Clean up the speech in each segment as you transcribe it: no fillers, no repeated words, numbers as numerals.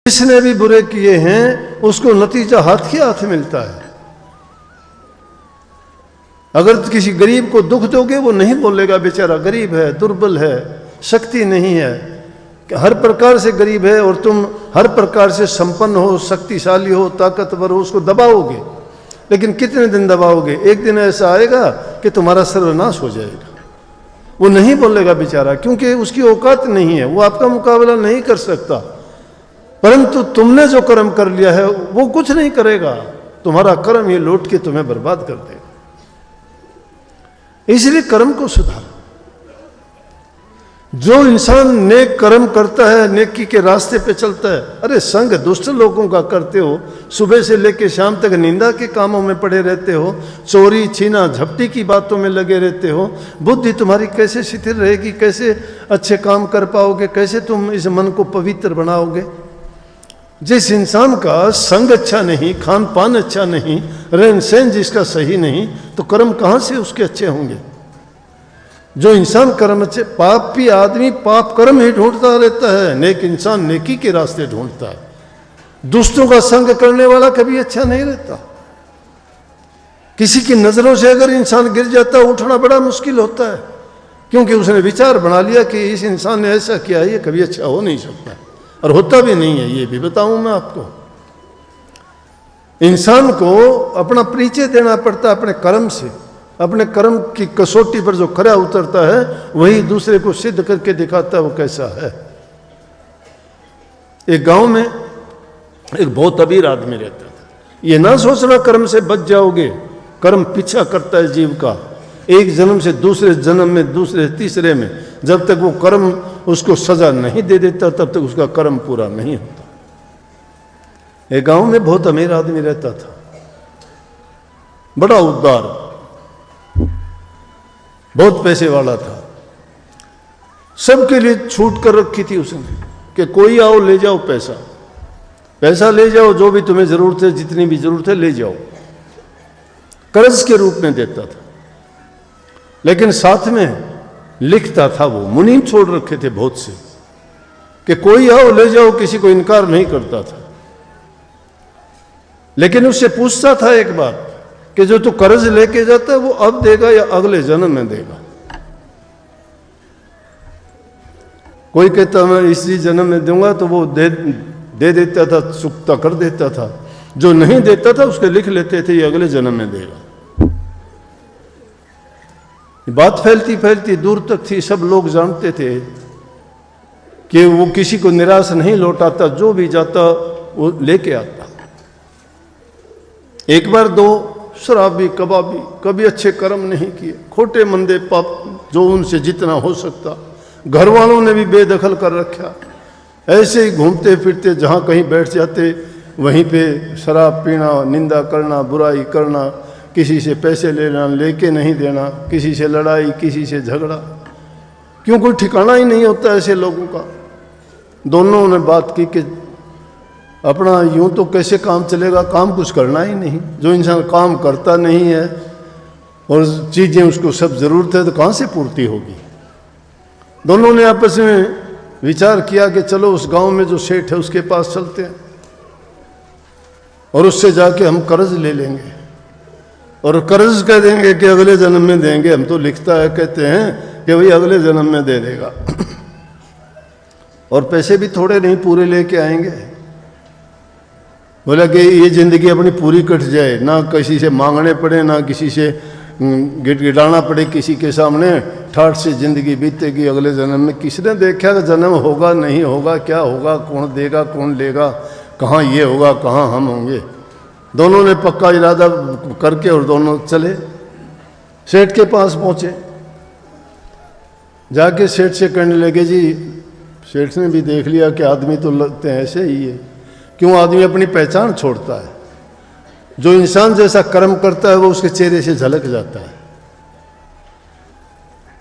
जिसने भी बुरे किए हैं उसको नतीजा हाथ के हाथ मिलता है। अगर किसी गरीब को दुख दोगे वो नहीं बोलेगा बेचारा गरीब है, दुर्बल है, शक्ति नहीं है। हर प्रकार से गरीब है और तुम हर प्रकार से संपन्न हो, शक्तिशाली हो, ताकतवर हो, उसको दबाओगे। लेकिन कितने दिन दबाओगे? एक दिन ऐसा आएगा कि तुम्हारा सर्वनाश हो जाएगा। वो नहीं बोलेगा बेचारा, क्योंकि उसकी औकात नहीं है, वो आपका मुकाबला नहीं कर सकता। परंतु तुमने जो कर्म कर लिया है वो कुछ नहीं करेगा, तुम्हारा कर्म ये लौट के तुम्हें बर्बाद कर देगा। इसलिए कर्म को सुधारो। जो इंसान नेक कर्म करता है, नेकी के रास्ते पे चलता है, अरे संग दुष्ट लोगों का करते हो, सुबह से लेकर शाम तक निंदा के कामों में पड़े रहते हो, चोरी छीना झपटी की बातों में लगे रहते हो, बुद्धि तुम्हारी कैसे शिथिल रहेगी? कैसे अच्छे काम कर पाओगे? कैसे तुम इस मन को पवित्र बनाओगे? जिस इंसान का संग अच्छा नहीं, खान पान अच्छा नहीं, रहन सहन जिसका सही नहीं, तो कर्म कहाँ से उसके अच्छे होंगे? जो इंसान कर्म अच्छे, पापी आदमी पाप कर्म ही ढूंढता रहता है, नेक इंसान नेकी के रास्ते ढूंढता है। दुष्टों का संग करने वाला कभी अच्छा नहीं रहता। किसी की नजरों से अगर इंसान गिर जाता है, उठना बड़ा मुश्किल होता है, क्योंकि उसने विचार बना लिया कि इस इंसान ने ऐसा किया है, ये कभी अच्छा हो नहीं सकता, और होता भी नहीं है। ये भी बताऊं मैं आपको, इंसान को अपना परिचय देना पड़ता है अपने कर्म से। अपने कर्म की कसौटी पर जो खरा उतरता है वही दूसरे को सिद्ध करके दिखाता है वो कैसा है। एक गांव में एक बहुत अमीर आदमी रहता था। ये ना सोचना कर्म से बच जाओगे, कर्म पीछा करता है जीव का, एक जन्म से दूसरे जन्म में, दूसरे तीसरे में, जब तक वो कर्म उसको सजा नहीं दे देता तब तक उसका कर्म पूरा नहीं होता। एक गांव में बहुत अमीर आदमी रहता था, बड़ा उदार, बहुत पैसे वाला था। सबके लिए छूट कर रखी थी उसने कि कोई आओ ले जाओ पैसा, पैसा ले जाओ, जो भी तुम्हें जरूरत है, जितनी भी जरूरत है ले जाओ। कर्ज के रूप में देता था, लेकिन साथ में लिखता था, वो मुनीम छोड़ रखे थे बहुत से कि कोई आओ ले जाओ, किसी को इनकार नहीं करता था। लेकिन उससे पूछता था एक बार कि जो तू कर्ज लेके जाता है वो अब देगा या अगले जन्म में देगा? कोई कहता मैं इसी जन्म में दूंगा, तो वो दे देता था, चुकता कर देता था। जो नहीं देता था उसके लिख लेते थे ये अगले जन्म में देगा। बात फैलती फैलती दूर तक थी, सब लोग जानते थे कि वो किसी को निराश नहीं लौटाता, जो भी जाता वो लेके आता। एक बार दो शराबी कबाबी, कभी अच्छे कर्म नहीं किए, खोटे मंदे पाप जो उनसे जितना हो सकता, घर वालों ने भी बेदखल कर रखा। ऐसे ही घूमते फिरते जहाँ कहीं बैठ जाते वहीं पे शराब पीना, निंदा करना, बुराई करना, किसी से पैसे लेना, लेके नहीं देना, किसी से लड़ाई, किसी से झगड़ा। क्यों? कोई ठिकाना ही नहीं होता ऐसे लोगों का। दोनों ने बात की कि अपना यूं तो कैसे काम चलेगा, काम कुछ करना ही नहीं। जो इंसान काम करता नहीं है और चीज़ें उसको सब ज़रूरत है तो कहाँ से पूर्ति होगी। दोनों ने आपस में विचार किया कि चलो उस गांव में जो सेठ है उसके पास चलते हैं और उससे जाके हम कर्ज ले लेंगे और कर्ज कह देंगे कि अगले जन्म में देंगे। हम तो लिखता है कहते हैं कि भाई अगले जन्म में दे देगा और पैसे भी थोड़े नहीं पूरे लेके आएंगे। बोला कि ये ज़िंदगी अपनी पूरी कट जाए, ना किसी से मांगने पड़े, ना किसी से गिड़गिड़ाना पड़े किसी के सामने, ठाठ से ज़िंदगी बीतेगी। अगले जन्म में किसने देखा कि जन्म होगा नहीं होगा, क्या होगा, कौन देगा कौन लेगा, कहाँ ये होगा कहाँ हम होंगे। दोनों ने पक्का इरादा करके और दोनों चले, सेठ के पास पहुँचे। जाके सेठ से कहने लगे, जी सेठ ने भी देख लिया कि आदमी तो लगते हैं ऐसे ही है। क्यों? आदमी अपनी पहचान छोड़ता है। जो इंसान जैसा कर्म करता है वो उसके चेहरे से झलक जाता है।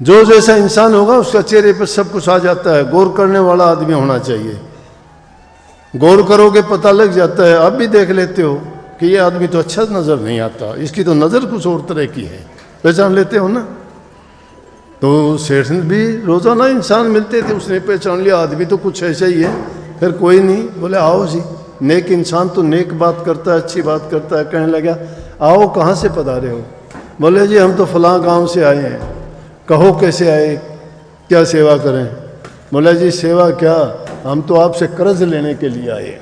जो जैसा इंसान होगा उसका चेहरे पर सब कुछ आ जाता है। गौर करने वाला आदमी होना चाहिए। गौर करोगे पता लग जाता है। आप भी देख लेते हो कि ये आदमी तो अच्छा नजर नहीं आता, इसकी तो नजर कुछ और तरह की है, पहचान लेते हो ना। तो सेठ भी रोजाना इंसान मिलते थे, उसने पहचान लिया आदमी तो कुछ ऐसा ही है, फिर कोई नहीं, बोले आओ जी। नेक इंसान तो नेक बात करता है, अच्छी बात करता है। कहने लगा आओ, कहाँ से पधारे हो? बोले जी हम तो फलां गांव से आए हैं। कहो कैसे आए, क्या सेवा करें? बोला जी सेवा क्या, हम तो आपसे कर्ज लेने के लिए आए हैं।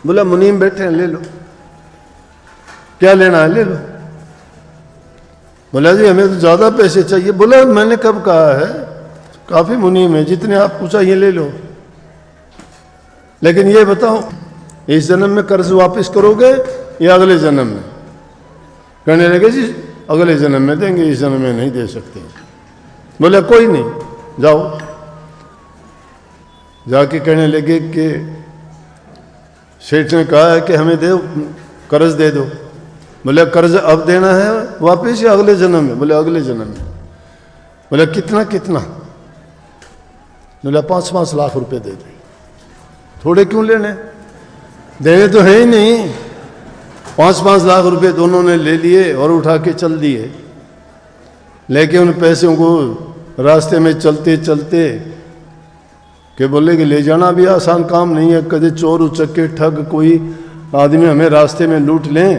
बोला मुनीम बैठे हैं, ले लो, क्या लेना है ले लो। बोला जी हमें तो ज़्यादा पैसे चाहिए। बोला मैंने कब कहा है, काफ़ी मुनीम है, जितने आपको चाहिए ले लो, लेकिन ये बताओ इस जन्म में कर्ज वापस करोगे या अगले जन्म में? कहने लगे जी अगले जन्म में देंगे, इस जन्म में नहीं दे सकते। बोले कोई नहीं, जाओ। जाके कहने लगे कि सेठ ने कहा है कि हमें दे, कर्ज दे दो। बोले कर्ज अब देना है वापस या अगले जन्म में? बोले अगले जन्म में। बोले कितना कितना? बोले 5-5 लाख रुपए दे दो। थोड़े क्यों लेने, देने तो है ही नहीं। 5-5 लाख रुपए दोनों ने ले लिए और उठा के चल दिए। लेके उन पैसों को रास्ते में चलते चलते कि बोले कि ले जाना भी आसान काम नहीं है, कभी चोर उचक्के ठग कोई आदमी हमें रास्ते में लूट लें,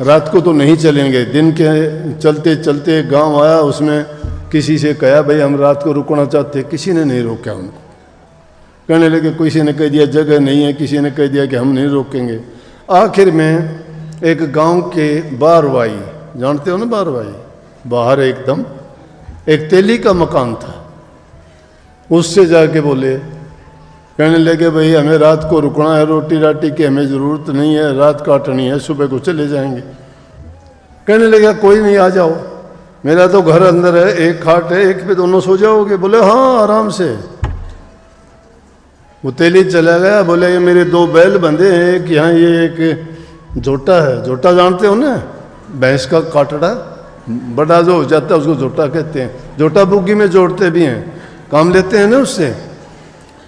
रात को तो नहीं चलेंगे। दिन के चलते चलते गांव आया, उसमें किसी से कहा भाई हम रात को रुकना चाहते, किसी ने नहीं रोका उनको। कहने लगे किसी ने कह दिया जगह नहीं है, किसी ने कह दिया कि हम नहीं रोकेंगे। आखिर में एक गांव के बारवाई, जानते हो ना बारवाई, बाहर एकदम एक तेली का मकान था, उससे जाके बोले, कहने लगे भाई हमें रात को रुकना है, रोटी राटी की हमें ज़रूरत नहीं है, रात काटनी है, सुबह को चले जाएंगे। कहने लगे कोई नहीं, आ जाओ, मेरा तो घर अंदर है, एक खाट है, एक पे दोनों सो जाओगे? बोले हाँ आराम से। वो तेली चला गया। बोले ये मेरे 2 बैल बंधे हैं, एक यहाँ ये एक जोटा है। जोटा जानते हो ना, भैंस का काटड़ा बड़ा जो हो जाता है उसको जोटा कहते हैं। जोटा बुग्गी में जोड़ते भी हैं, काम लेते हैं ना उससे।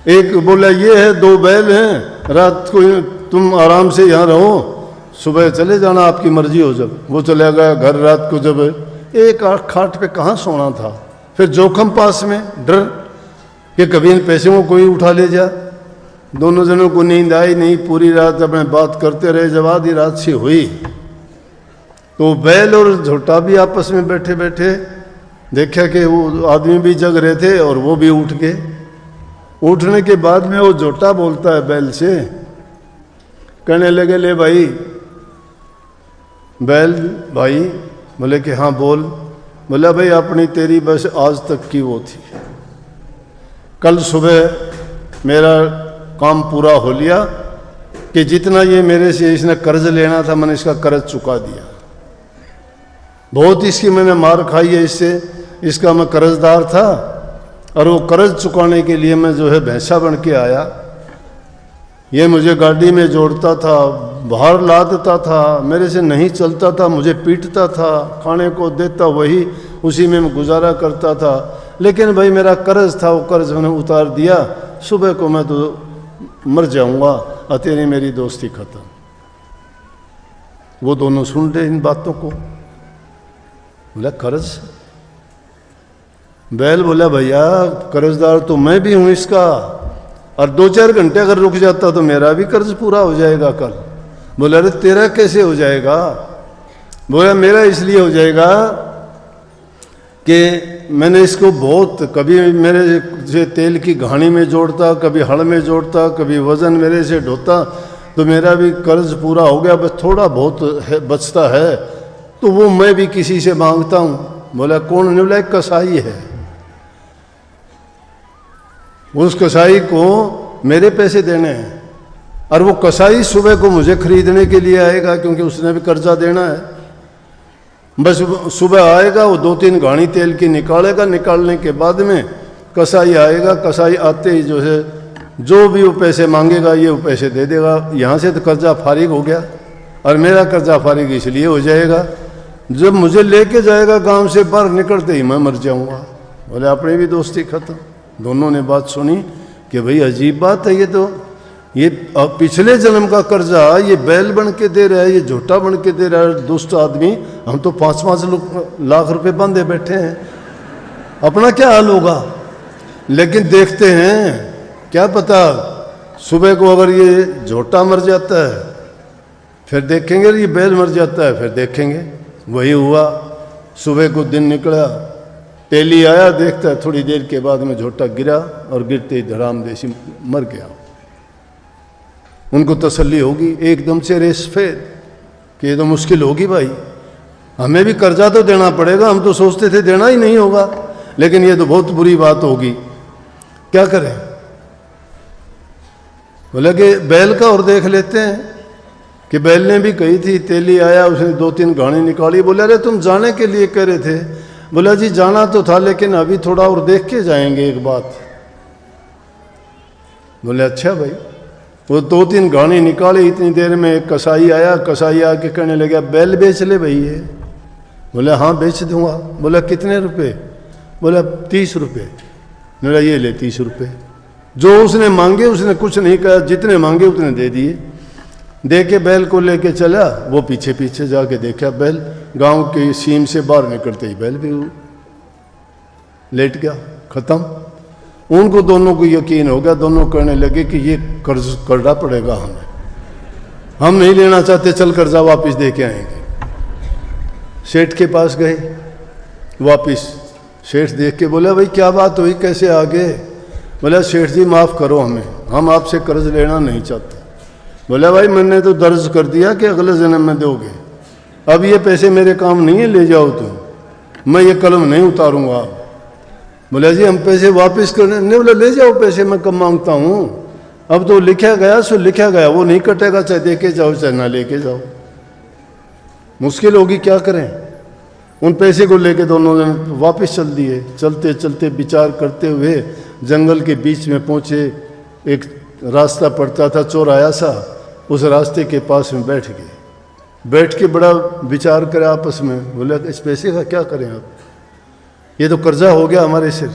एक बोला ये है 2 बैल हैं, रात को तुम आराम से यहाँ रहो, सुबह चले जाना, आपकी मर्जी हो। जब वो चला गया घर, रात को जब एक खाट पे कहाँ सोना था, फिर जोखम पास में, डर कि कभी इन पैसे को कोई उठा ले जा। दोनों जनों को नींद आई नहीं, पूरी रात अपने बात करते रहे। जब आधी रात सी हुई तो बैल और झोटा भी आपस में बैठे बैठे देखा कि वो आदमी भी जग रहे थे और वो भी उठ गए। उठने के बाद में वो झोटा बोलता है बैल से, कहने लगे ले भाई, बैल भाई। बोले कि हाँ बोल। बोला भाई अपनी तेरी बस आज तक की वो थी, कल सुबह मेरा काम पूरा हो लिया कि जितना ये मेरे से इसने कर्ज लेना था मैंने इसका कर्ज चुका दिया। बहुत इसकी मैंने मार खाई है इससे, इसका मैं कर्जदार था और वो कर्ज चुकाने के लिए मैं जो है भैंसा बन के आया। ये मुझे गाड़ी में जोड़ता था, बाहर ला देता था, मेरे से नहीं चलता था, मुझे पीटता था, खाने को देता वही, उसी में मैं गुजारा करता था। लेकिन भाई मेरा कर्ज था, वो कर्ज मैंने उतार दिया, सुबह को मैं तो मर जाऊंगा और तेरी मेरी दोस्ती खत्म। वो दोनों सुन रहे इन बातों को। बोला कर्ज? बैल बोला भैया कर्जदार तो मैं भी हूं इसका, और 2-4 घंटे अगर रुक जाता तो मेरा भी कर्ज पूरा हो जाएगा कल। बोला अरे तेरा कैसे हो जाएगा? बोला मेरा इसलिए हो जाएगा कि मैंने इसको बहुत, कभी मेरे से तेल की घानी में जोड़ता, कभी हड़ में जोड़ता, कभी वजन मेरे से ढोता, तो मेरा भी कर्ज पूरा हो गया। बस थोड़ा बहुत है, बचता है तो वो मैं भी किसी से मांगता हूँ। बोला कौन? ने बोला एक कसाई है, उस कसाई को मेरे पैसे देने हैं और वो कसाई सुबह को मुझे खरीदने के लिए आएगा क्योंकि उसने भी कर्जा देना है। बस सुबह आएगा, वो 2-3 घानी तेल की निकालेगा, निकालने के बाद में कसाई आएगा। कसाई आते ही जो है जो भी वो पैसे मांगेगा ये वो पैसे दे देगा। यहाँ से तो कर्जा फारिग हो गया और मेरा कर्जा फारिग इसलिए हो जाएगा जब मुझे लेके जाएगा गांव से बाहर निकलते ही मैं मर जाऊंगा। बोले अपनी भी दोस्ती खत्म। दोनों ने बात सुनी कि भाई अजीब बात है, ये पिछले जन्म का कर्जा ये बैल बन के दे रहा है, ये झोटा बन के दे रहा है दुष्ट आदमी। हम तो 5-5 लाख रुपए बंधे बैठे हैं, अपना क्या हाल होगा। लेकिन देखते हैं क्या पता सुबह को अगर ये झोटा मर जाता है फिर देखेंगे, ये बैल मर जाता है फिर देखेंगे। वही हुआ, सुबह को दिन निकला, तेली आया, देखता है थोड़ी देर के बाद में झोटा गिरा और गिरते ही धड़ाम देसी मर गया। उनको तसल्ली होगी, एकदम से रेस फेर कि ये तो मुश्किल होगी भाई, हमें भी कर्जा तो देना पड़ेगा, हम तो सोचते थे देना ही नहीं होगा, लेकिन ये तो बहुत बुरी बात होगी, क्या करें। बोला कि बैल का और देख लेते हैं कि बैल ने भी कही थी, तेली आया, उसने 2-3 घानी निकाली। बोले अरे तुम जाने के लिए कह रहे थे। बोला जी जाना तो था, लेकिन अभी थोड़ा और देख के जाएंगे एक बात। बोले अच्छा भाई। वो 2-3 घानी निकाली, इतनी देर में एक कसाई आया, कसाई आके कहने लगा बैल बेच ले भाई ये। बोले हाँ बेच दूंगा। बोला कितने रुपए? बोला 30 रुपये। बोला ये ले 30 रुपये। जो उसने मांगे उसने कुछ नहीं कहा, जितने मांगे उतने दे दिए। दे के बैल को लेके चला, वो पीछे पीछे जाके देखा बैल गांव की सीम से बाहर निकलते ही बैल भी लेट गया, खत्म। उनको दोनों को यकीन हो गया, दोनों कहने लगे कि ये कर्ज करना पड़ेगा हमें, हम नहीं लेना चाहते, चल कर्जा वापस दे के आएंगे। सेठ के पास गए वापस, सेठ देख के बोला भाई क्या बात हुई, कैसे आ गए? बोला सेठ जी माफ़ करो हमें, हम आपसे कर्ज लेना नहीं चाहते। बोला भाई मैंने तो दर्ज कर दिया कि अगले जन्म में दोगे, अब ये पैसे मेरे काम नहीं है, ले जाओ तुम, मैं ये कलम नहीं उतारूंगा। बोला जी हम पैसे वापस करने नहीं। बोला ले जाओ पैसे, मैं कम मांगता हूँ, अब तो लिखा गया सो लिखा गया, वो नहीं कटेगा, चाहे दे के जाओ चाहे ना लेके जाओ। मुश्किल होगी, क्या करें। उन पैसे को लेके दोनों जन वापस चल दिए। चलते चलते विचार करते हुए जंगल के बीच में पहुँचे। एक रास्ता पड़ता था चौराया सा, उस रास्ते के पास में बैठ गए। बैठ के बड़ा विचार करे आपस में। बोला इस पैसे का क्या करें आप, ये तो कर्जा हो गया हमारे सिर।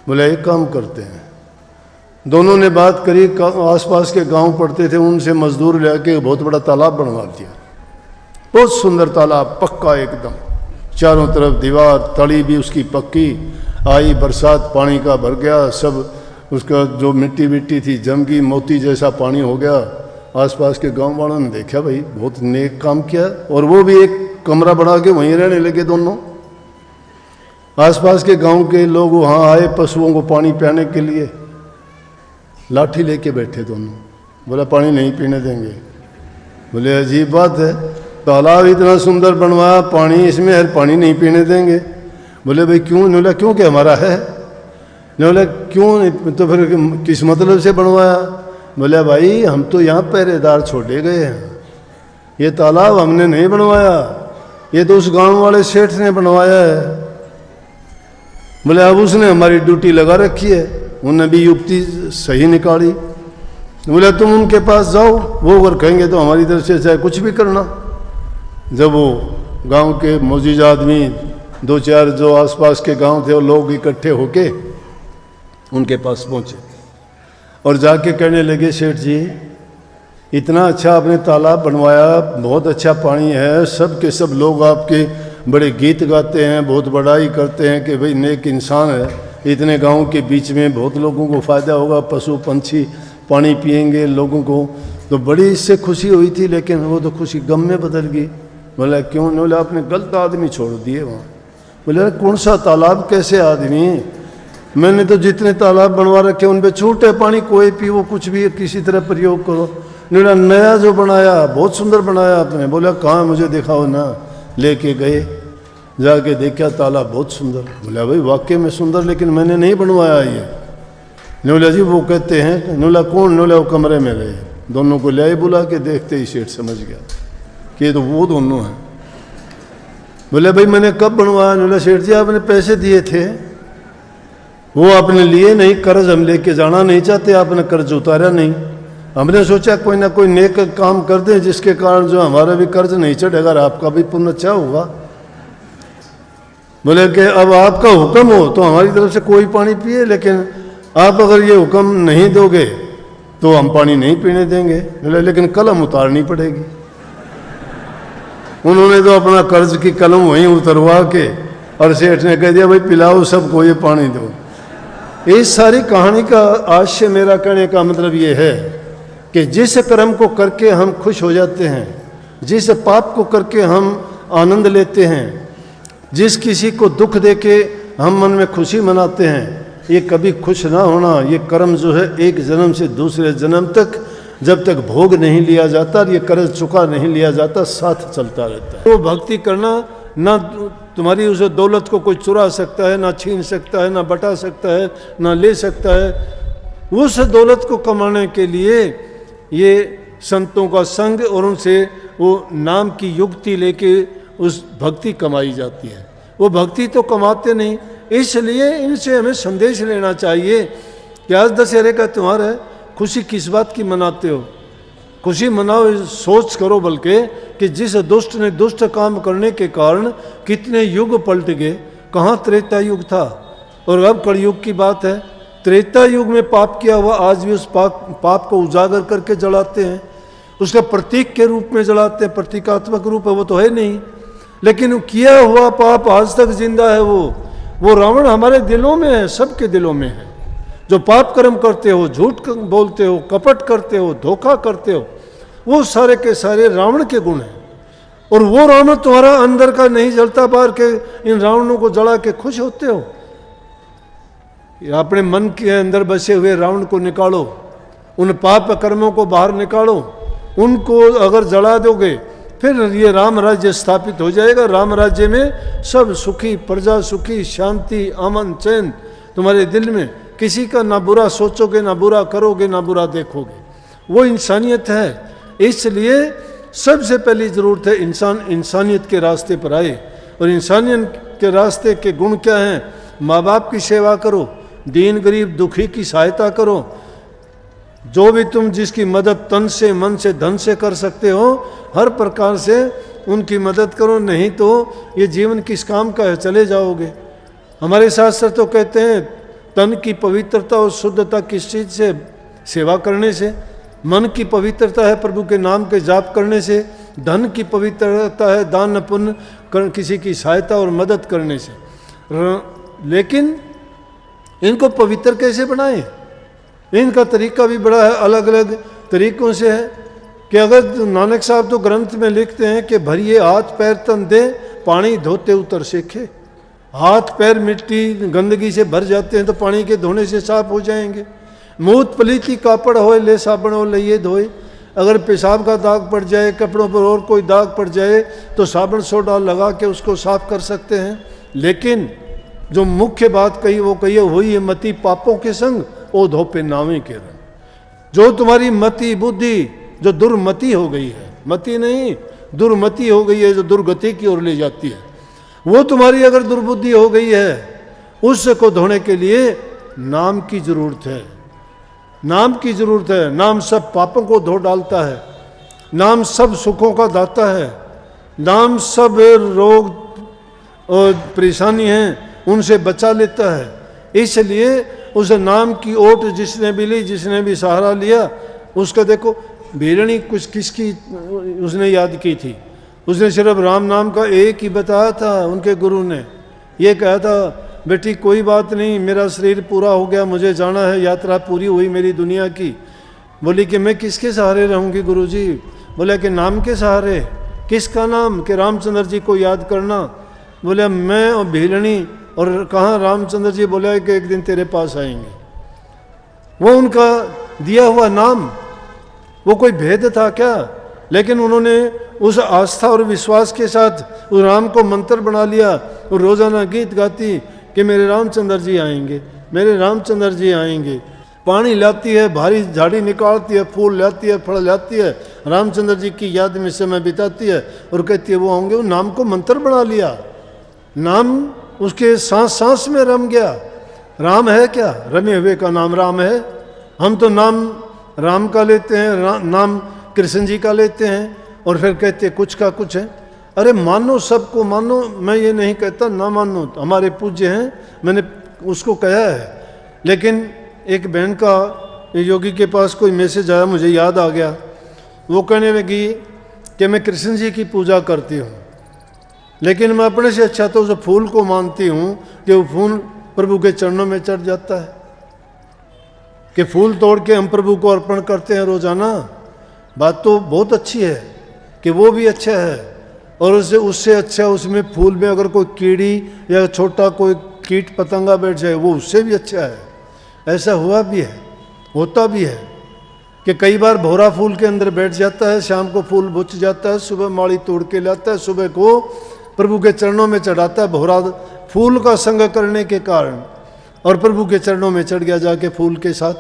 बोला एक काम करते हैं। दोनों ने बात करी, आसपास के गांव पड़ते थे, उनसे मजदूर लेके बहुत बड़ा तालाब बनवा दिया। बहुत सुंदर तालाब, पक्का एकदम, चारों तरफ दीवार, तली भी उसकी पक्की। आई बरसात, पानी का भर गया, सब उसका जो मिट्टी विट्टी थी जम गई, मोती जैसा पानी हो गया। आसपास के गांव वालों ने देखा भाई बहुत नेक काम किया, और वो भी एक कमरा बना के वहीं रहने लगे दोनों। आसपास के गांव के लोग वहाँ आए पशुओं को पानी पिलाने के लिए, लाठी लेके बैठे दोनों। बोला पानी नहीं पीने देंगे। बोले अजीब बात है, तालाब इतना सुंदर बनवाया, पानी इसमें है, पानी नहीं पीने देंगे। बोले भाई क्यों? बोला क्यों क्या हमारा है? बोला क्यों, तो फिर किस मतलब से बनवाया? बोले भाई हम तो यहाँ पहरेदार छोड़े गए हैं, ये तालाब हमने नहीं बनवाया, ये तो उस गांव वाले सेठ ने बनवाया है। बोले अब उसने हमारी ड्यूटी लगा रखी है, उन्होंने भी युक्ति सही निकाली। बोले तुम उनके पास जाओ, वो अगर कहेंगे तो हमारी तरफ से चाहे कुछ भी करना। जब वो गांव के मौजूद आदमी 2-4 जो आसपास के गांव थे वो लोग इकट्ठे होके उनके पास पहुंचे और जाके कहने लगे सेठ जी इतना अच्छा आपने तालाब बनवाया, बहुत अच्छा पानी है, सब के सब लोग आपके बड़े गीत गाते हैं, बहुत बड़ाई करते हैं कि भाई नेक इंसान है, इतने गांव के बीच में बहुत लोगों को फ़ायदा होगा, पशु पंछी पानी पिएंगे लोगों को, तो बड़ी इससे खुशी हुई थी। लेकिन वो तो खुशी गम में बदल गई। बोला क्यों? बोला आपने गलत आदमी छोड़ दिए वहाँ। बोले कौन सा तालाब, कैसे आदमी? मैंने तो जितने तालाब बनवा रखे उन पर छूट है, पानी कोई पियो, कुछ भी किसी तरह प्रयोग करो। बोला नया जो बनाया बहुत सुंदर बनाया आपने। बोला कहाँ, मुझे दिखाओ ना। लेके गए, जाके देखा तालाब बहुत सुंदर। बोला भाई वाकई में सुंदर, लेकिन मैंने नहीं बनवाया ये। बोला जी वो कहते हैं। बोला कौन? बोला वो कमरे में रहे। दोनों को ले बुला के देखते ही सेठ समझ गया कि ये तो वो दोनों हैं। बोले भाई मैंने कब बनवाया? बोला सेठ जी आपने पैसे दिए थे, वो आपने लिए नहीं, कर्ज हम लेके जाना नहीं चाहते, आपने कर्ज उतारा नहीं, हमने सोचा कोई ना कोई नेक काम कर दें जिसके कारण जो हमारा भी कर्ज नहीं चढ़ेगा और आपका भी पुण्य अच्छा होगा। बोले कि अब आपका हुक्म हो तो हमारी तरफ से कोई पानी पिए, लेकिन आप अगर ये हुक्म नहीं दोगे तो हम पानी नहीं पीने देंगे। बोले लेकिन कलम उतारनी पड़ेगी। उन्होंने तो अपना कर्ज की कलम वहीं उतरवा के और सेठ ने कह दिया भाई पिलाओ सबको ये पानी दो। इस सारी कहानी का आशय मेरा कहने का मतलब ये है कि जिस कर्म को करके हम खुश हो जाते हैं, जिस पाप को करके हम आनंद लेते हैं, जिस किसी को दुख देके हम मन में खुशी मनाते हैं, ये कभी खुश ना होना, ये कर्म जो है एक जन्म से दूसरे जन्म तक जब तक भोग नहीं लिया जाता, ये कर्ज चुका नहीं लिया जाता, साथ चलता रहता है। तो भक्ति करना ना तुम्हारी उस दौलत को कोई चुरा सकता है, ना छीन सकता है, ना बटा सकता है, ना ले सकता है। उस दौलत को कमाने के लिए ये संतों का संग और उनसे वो नाम की युक्ति लेके उस भक्ति कमाई जाती है। वो भक्ति तो कमाते नहीं, इसलिए इनसे हमें संदेश लेना चाहिए कि आज दशहरे का त्यौहार है, खुशी किस बात की मनाते हो? खुशी मनाओ, सोच करो बल्कि कि जिस दुष्ट ने दुष्ट काम करने के कारण कितने युग पलट गए। कहाँ त्रेता युग था और अब कलयुग की बात है। त्रेता युग में पाप किया हुआ आज भी उस पाप को उजागर करके जलाते हैं, उसका प्रतीक के रूप में जलाते हैं, प्रतीकात्मक रूप है वो तो है नहीं, लेकिन किया हुआ पाप आज तक जिंदा है। वो रावण हमारे दिलों में है, सबके दिलों में है। जो पाप कर्म करते हो, झूठ बोलते हो, कपट करते हो, धोखा करते हो, वो सारे के सारे रावण के गुण हैं। और वो रावण तुम्हारा अंदर का नहीं जलता, बाहर के इन रावणों को जला के खुश होते हो। अपने मन के अंदर बसे हुए रावण को निकालो, उन पाप कर्मों को बाहर निकालो, उनको अगर जला दोगे फिर ये राम राज्य स्थापित हो जाएगा। राम राज्य में सब सुखी, प्रजा सुखी, शांति, अमन, चैन तुम्हारे दिल में, किसी का ना बुरा सोचोगे, ना बुरा करोगे, ना बुरा देखोगे। वो इंसानियत है। इसलिए सबसे पहली ज़रूरत है इंसान इंसानियत के रास्ते पर आए। और इंसानियत के रास्ते के गुण क्या हैं? माँ बाप की सेवा करो, दीन गरीब दुखी की सहायता करो, जो भी तुम जिसकी मदद तन से, मन से, धन से कर सकते हो, हर प्रकार से उनकी मदद करो। नहीं तो ये जीवन किस काम का है, चले जाओगे। हमारे शास्त्र तो कहते हैं तन की पवित्रता और शुद्धता किस चीज़ से? सेवा करने से। मन की पवित्रता है प्रभु के नाम के जाप करने से। धन की पवित्रता है दान पुण्य किसी की सहायता और मदद करने से। लेकिन इनको पवित्र कैसे बनाएं? इनका तरीका भी बड़ा है, अलग अलग तरीकों से है। कि अगर नानक साहब तो ग्रंथ में लिखते हैं कि भरिए हाथ पैर तन दे, पानी धोते उतर सीखे। हाथ पैर मिट्टी गंदगी से भर जाते हैं तो पानी के धोने से साफ हो जाएंगे। मूत पलीती कापड़ होए ले साबण हो लइए धोए। अगर पेशाब का दाग पड़ जाए, कपड़ों पर और कोई दाग पड़ जाए तो साबुन सोडा लगा के उसको साफ कर सकते हैं। लेकिन जो मुख्य बात कही वो कही हुई है मति पापों के संग ओ धोपे नावे के रंग। जो तुम्हारी मति बुद्धि जो दुर्मति हो गई है, मति नहीं दुर्मति हो गई है, जो दुर्गति की ओर ले जाती है, वो तुम्हारी अगर दुर्बुद्धि हो गई है, उसको धोने के लिए नाम की जरूरत है। नाम की जरूरत है। नाम सब पापों को धो डालता है। नाम सब सुखों का दाता है। नाम सब रोग और परेशानी हैं उनसे बचा लेता है। इसलिए उस नाम की ओट जिसने भी ली, जिसने भी सहारा लिया, उसका देखो भीरणी कुछ किसकी उसने याद की थी? उसने सिर्फ राम नाम का एक ही बताया था। उनके गुरु ने ये कहा था बेटी कोई बात नहीं, मेरा शरीर पूरा हो गया, मुझे जाना है, यात्रा पूरी हुई मेरी दुनिया की। बोली कि मैं किसके सहारे रहूँगी गुरुजी? बोला कि नाम के सहारे। किसका नाम? कि रामचंद्र जी को याद करना। बोले मैं और भीलनी और कहाँ रामचंद्र जी? बोला कि एक दिन तेरे पास आएंगे। वो उनका दिया हुआ नाम, वो कोई भेद था क्या? लेकिन उन्होंने उस आस्था और विश्वास के साथ उस राम को मंत्र बना लिया और रोज़ाना गीत गाती कि मेरे रामचंद्र जी आएंगे, मेरे रामचंद्र जी आएंगे। पानी लाती है, भारी झाड़ी निकालती है, फूल लाती है, फल लाती है, रामचंद्र जी की याद में समय बिताती है और कहती है वो होंगे। वो नाम को मंत्र बना लिया। नाम उसके सांस सांस में रम गया। राम है क्या? रमे हुए का नाम राम है। हम तो नाम राम का लेते हैं, नाम कृष्ण जी का लेते हैं और फिर कहते हैं कुछ का कुछ है। अरे मानो, सबको मानो, मैं ये नहीं कहता ना मानो, हमारे पूज्य हैं, मैंने उसको कहा है। लेकिन एक बहन का योगी के पास कोई मैसेज आया, मुझे याद आ गया। वो कहने लगी कि मैं कृष्ण जी की पूजा करती हूँ, लेकिन मैं अपने से अच्छा तो उस फूल को मानती हूँ कि वो फूल प्रभु के चरणों में चढ़ जाता है। कि फूल तोड़ के हम प्रभु को अर्पण करते हैं रोजाना, बात तो बहुत अच्छी है कि वो भी अच्छा है, और उससे अच्छा उसमें फूल में अगर कोई कीड़ी या छोटा कोई कीट पतंगा बैठ जाए वो उससे भी अच्छा है। ऐसा हुआ भी है, होता भी है कि कई बार भौरा फूल के अंदर बैठ जाता है, शाम को फूल बुझ जाता है, सुबह माड़ी तोड़ के लाता है, सुबह को प्रभु के चरणों में चढ़ाता है, भौरा फूल का संग करने के कारण, और प्रभु के चरणों में चढ़ गया जाके फूल के साथ।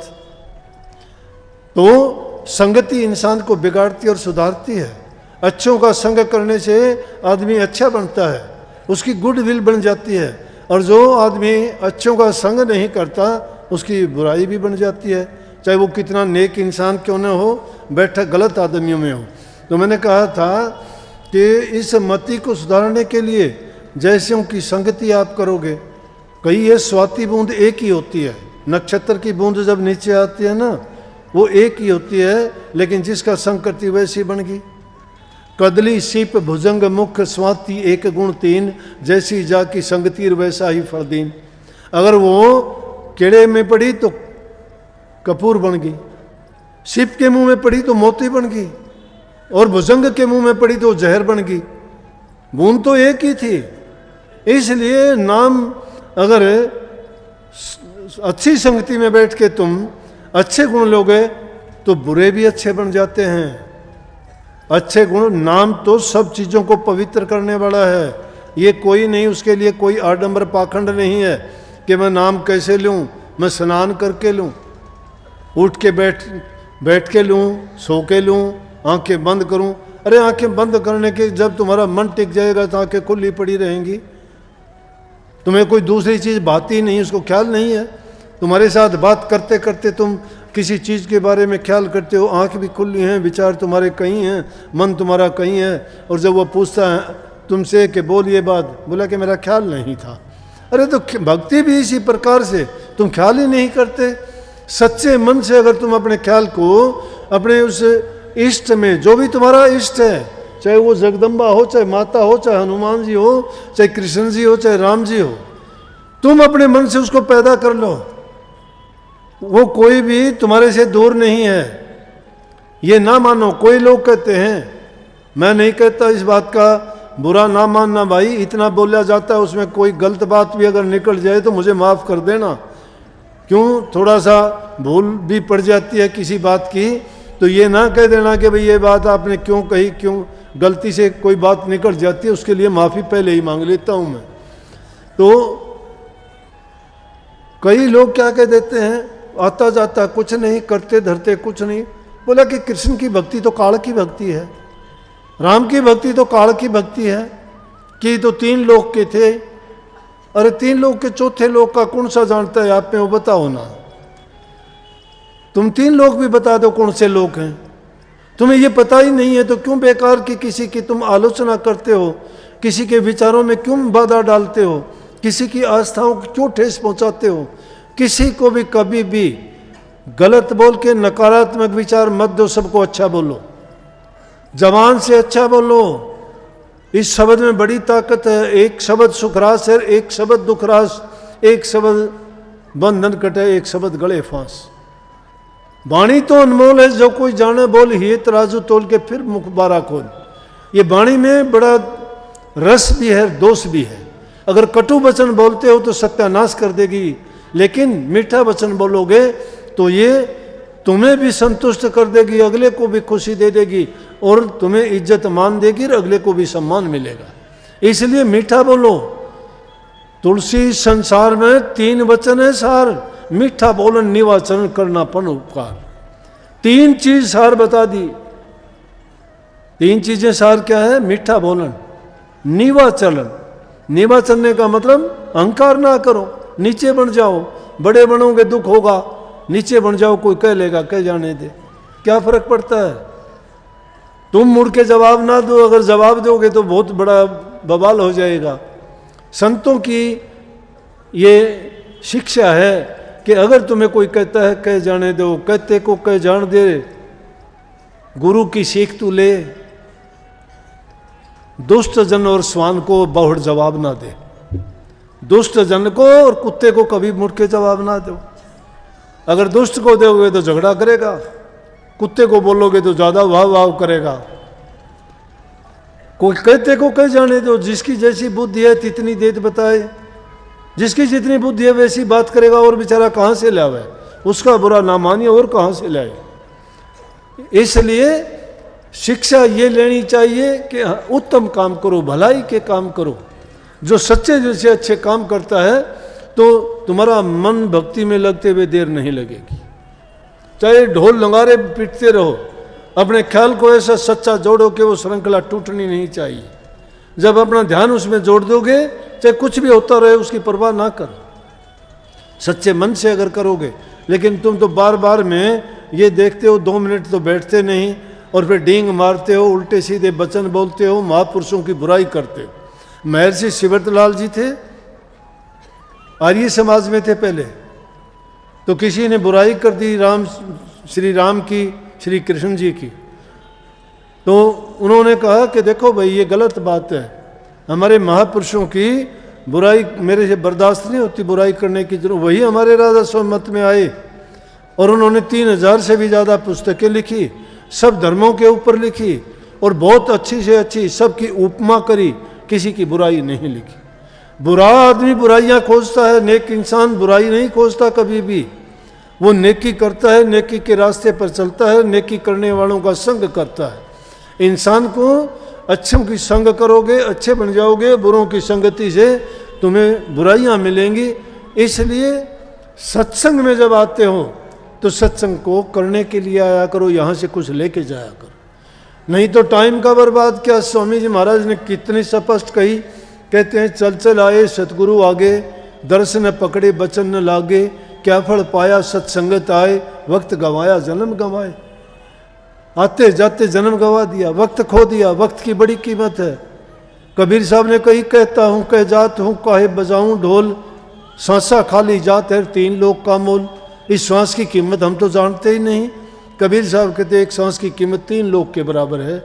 तो संगति इंसान को बिगाड़ती और सुधारती है। अच्छों का संग करने से आदमी अच्छा बनता है, उसकी गुडविल बन जाती है, और जो आदमी अच्छों का संग नहीं करता उसकी बुराई भी बन जाती है, चाहे वो कितना नेक इंसान क्यों न हो, बैठा गलत आदमियों में हो। तो मैंने कहा था कि इस मति को सुधारने के लिए जैसों की संगति आप करोगे, कई ये स्वाति बूंद एक ही होती है, नक्षत्र की बूंद जब नीचे आती है ना वो एक ही होती है, लेकिन जिसका संग करती वैसी बन गई। कदली सीप भुजंग मुख स्वाति एक गुण तीन, जैसी जा की संगतीर वैसा ही फरदीन। अगर वो केड़े में पड़ी तो कपूर बन गई, सीप के मुंह में पड़ी तो मोती बन गई, और भुजंग के मुंह में पड़ी तो जहर बन गई। बूंद तो एक ही थी। इसलिए नाम अगर अच्छी संगति में बैठ के तुम अच्छे गुण लोगे तो बुरे भी अच्छे बन जाते हैं। अच्छे गुण, नाम तो सब चीज़ों को पवित्र करने वाला है, ये कोई नहीं, उसके लिए कोई आडंबर पाखंड नहीं है कि मैं नाम कैसे लूँ, मैं स्नान करके लूँ, उठ के बैठ के लूँ, सो के लूँ, आंखें बंद करूँ। अरे आंखें बंद करने के जब तुम्हारा मन टिक जाएगा तो आंखें खुली पड़ी रहेंगी, तुम्हें कोई दूसरी चीज़ भाती नहीं, उसको ख्याल नहीं है। तुम्हारे साथ बात करते करते तुम किसी चीज़ के बारे में ख्याल करते हो, आंख भी खुली हैं, विचार तुम्हारे कहीं हैं, मन तुम्हारा कहीं है, और जब वो पूछता है तुमसे कि बोल ये बात, बोला कि मेरा ख्याल नहीं था। अरे तो भक्ति भी इसी प्रकार से, तुम ख्याल ही नहीं करते। सच्चे मन से अगर तुम अपने ख्याल को अपने उस इष्ट में, जो भी तुम्हारा इष्ट है, चाहे वो जगदम्बा हो, चाहे माता हो, चाहे हनुमान जी हो, चाहे कृष्ण जी हो, चाहे राम जी हो, तुम अपने मन से उसको पैदा कर लो। वो कोई भी तुम्हारे से दूर नहीं है, ये ना मानो। कोई लोग कहते हैं, मैं नहीं कहता इस बात का बुरा ना मानना भाई, इतना बोला जाता है, उसमें कोई गलत बात भी अगर निकल जाए तो मुझे माफ़ कर देना। क्यों, थोड़ा सा भूल भी पड़ जाती है किसी बात की, तो ये ना कह देना कि भाई ये बात आपने क्यों कही, क्यों गलती से कोई बात निकल जाती है, उसके लिए माफ़ी पहले ही मांग लेता हूँ मैं। तो कई लोग क्या कह देते हैं, आता जाता कुछ नहीं, करते धरते कुछ नहीं। बोला कि कृष्ण की भक्ति तो काल की भक्ति है, राम की भक्ति तो काल की भक्ति है, कि तो 3 लोक के थे। अरे 3 लोक के चौथे लोक का कौन सा जानता है आप में, वो बताओ ना। तुम 3 लोक भी बता दो कौन से लोक हैं, तुम्हें ये पता ही नहीं है तो क्यों बेकार की किसी की तुम आलोचना करते हो, किसी के विचारों में क्यों बाधा डालते हो, किसी की आस्थाओं को क्यों ठेस पहुंचाते हो। किसी को भी कभी भी गलत बोल के नकारात्मक विचार मत दो, सबको अच्छा बोलो, जबान से अच्छा बोलो। इस शब्द में बड़ी ताकत है। एक शब्द सुखरास है, एक शब्द दुखरास, एक शब्द बंधन कटे, एक शब्द गले फांस। वाणी तो अनमोल है, जो कोई जाने बोल, ही तराजू तोल के फिर मुख बारा खोल। ये वाणी में बड़ा रस भी है, दोष भी है। अगर कटु वचन बोलते हो तो सत्यानाश कर देगी, लेकिन मीठा वचन बोलोगे तो ये तुम्हें भी संतुष्ट कर देगी, अगले को भी खुशी दे देगी, और तुम्हें इज्जत मान देगी और अगले को भी सम्मान मिलेगा। इसलिए मीठा बोलो। तुलसी संसार में 3 वचन है सार, मीठा बोलन निवाचन करना पन उपकार। 3 चीज सार बता दी। 3 चीजें सार क्या है? मीठा बोलन, निवाचलन। निवाचलने का मतलब अहंकार ना करो, नीचे बन जाओ। बड़े बनोगे दुख होगा, नीचे बन जाओ, कोई कह लेगा, कह जाने दे, क्या फर्क पड़ता है। तुम मुड़ के जवाब ना दो, अगर जवाब दोगे तो बहुत बड़ा बवाल हो जाएगा। संतों की ये शिक्षा है कि अगर तुम्हें कोई कहता है कह जाने दो, कहते को कह जान दे। गुरु की सीख तू ले, दुष्ट जन और स्वान को बहुड़ जवाब ना दे। दुष्ट जन को और कुत्ते को कभी मुड़ के जवाब ना दो। अगर दुष्ट को दोगे तो झगड़ा करेगा, कुत्ते को बोलोगे तो ज़्यादा वाह वाह करेगा। कोई कहते को कह जाने दो, जिसकी जैसी बुद्धि है तितनी देत बताए, जिसकी जितनी बुद्धि है वैसी बात करेगा, और बेचारा कहाँ से लावे, उसका बुरा ना मानिए और कहाँ से लाए। इसलिए शिक्षा ये लेनी चाहिए कि उत्तम काम करो, भलाई के काम करो। जो सच्चे जैसे अच्छे काम करता है तो तुम्हारा मन भक्ति में लगते हुए देर नहीं लगेगी। चाहे ढोल नगारे पीटते रहो, अपने ख्याल को ऐसा सच्चा जोड़ो कि वो श्रृंखला टूटनी नहीं चाहिए। जब अपना ध्यान उसमें जोड़ दोगे, चाहे कुछ भी होता रहे उसकी परवाह ना करो, सच्चे मन से अगर करोगे। लेकिन तुम तो बार बार में ये देखते हो, 2 मिनट तो बैठते नहीं और फिर डींग मारते हो, उल्टे सीधे वचन बोलते हो, महापुरुषों की बुराई करते हो। महर्षि शिवरतलाल जी थे, आर्य समाज में थे पहले, तो किसी ने बुराई कर दी श्री राम की, श्री कृष्ण जी की, तो उन्होंने कहा कि देखो भाई ये गलत बात है, हमारे महापुरुषों की बुराई मेरे से बर्दाश्त नहीं होती, बुराई करने की जरूरत। वही हमारे राजा स्वमत में आए और उन्होंने 3000 से भी ज़्यादा पुस्तकें लिखी, सब धर्मों के ऊपर लिखी और बहुत अच्छी से अच्छी सबकी उपमा करी, किसी की बुराई नहीं लिखी। बुरा आदमी बुराइयां खोजता है, नेक इंसान बुराई नहीं खोजता कभी भी। वो नेकी करता है, नेकी के रास्ते पर चलता है, नेकी करने वालों का संग करता है। इंसान को अच्छों की संग करोगे अच्छे बन जाओगे, बुरों की संगति से तुम्हें बुराइयां मिलेंगी। इसलिए सत्संग में जब आते हो तो सत्संग को करने के लिए आया करो, यहाँ से कुछ लेके जाया करो, नहीं तो टाइम का बर्बाद क्या। स्वामी जी महाराज ने कितनी स्पष्ट कही, कहते हैं चल चल आए सतगुरु आगे, दर्शन पकड़े बचन न लागे, क्या फल पाया सत्संगत आए, वक्त गंवाया जन्म गंवाए। आते जाते जन्म गंवा दिया, वक्त खो दिया, वक्त की बड़ी कीमत है। कबीर साहब ने कही, कहता हूँ कह जात हूँ काहे बजाऊं ढोल, सांसा खाली जात है 3 लोग का मोल। इस सांस की कीमत हम तो जानते ही नहीं। कबीर साहब कहते एक सांस की कीमत 3 लोग के बराबर है।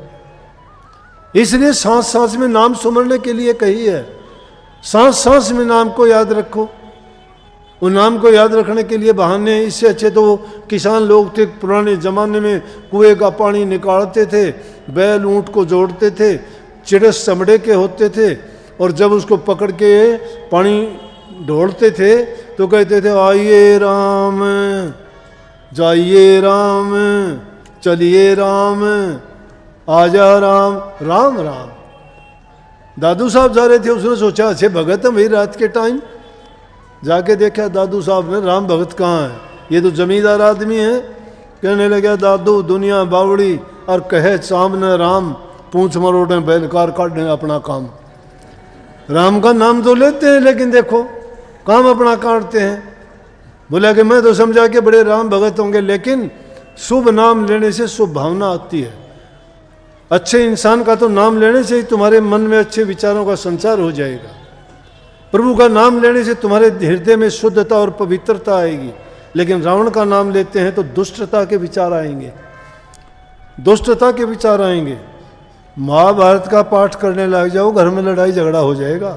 इसलिए सांस सांस में नाम सुमरने के लिए कही है। सांस सांस में नाम को याद रखो। उन नाम को याद रखने के लिए बहाने, इससे अच्छे तो किसान लोग थे पुराने ज़माने में, कुएं का पानी निकालते थे, बैल ऊँट को जोड़ते थे, चिड़स चमड़े के होते थे, और जब उसको पकड़ के पानी ढोलते थे तो कहते थे आइए राम जाइए राम चलिए राम आजा राम राम राम। दादू साहब जा रहे थे, उसने सोचा अच्छे भगत हैं भाई, रात के टाइम जाके देखा दादू साहब ने, राम भगत कहाँ है, ये तो जमींदार आदमी है। कहने लगा दादू दुनिया बावड़ी और कहे सामने राम, पूंछ मरोड़े बैलकार काटने अपना काम। राम का नाम तो लेते हैं लेकिन देखो काम अपना काटते हैं। बोला कि मैं तो समझा कि बड़े राम भगत होंगे, लेकिन शुभ नाम लेने से शुभ भावना आती है। अच्छे इंसान का तो नाम लेने से ही तुम्हारे मन में अच्छे विचारों का संचार हो जाएगा। प्रभु का नाम लेने से तुम्हारे हृदय में शुद्धता और पवित्रता आएगी। लेकिन रावण का नाम लेते हैं तो दुष्टता के विचार आएंगे, दुष्टता के विचार आएंगे। महाभारत का पाठ करने लग जाओ, घर में लड़ाई झगड़ा हो जाएगा।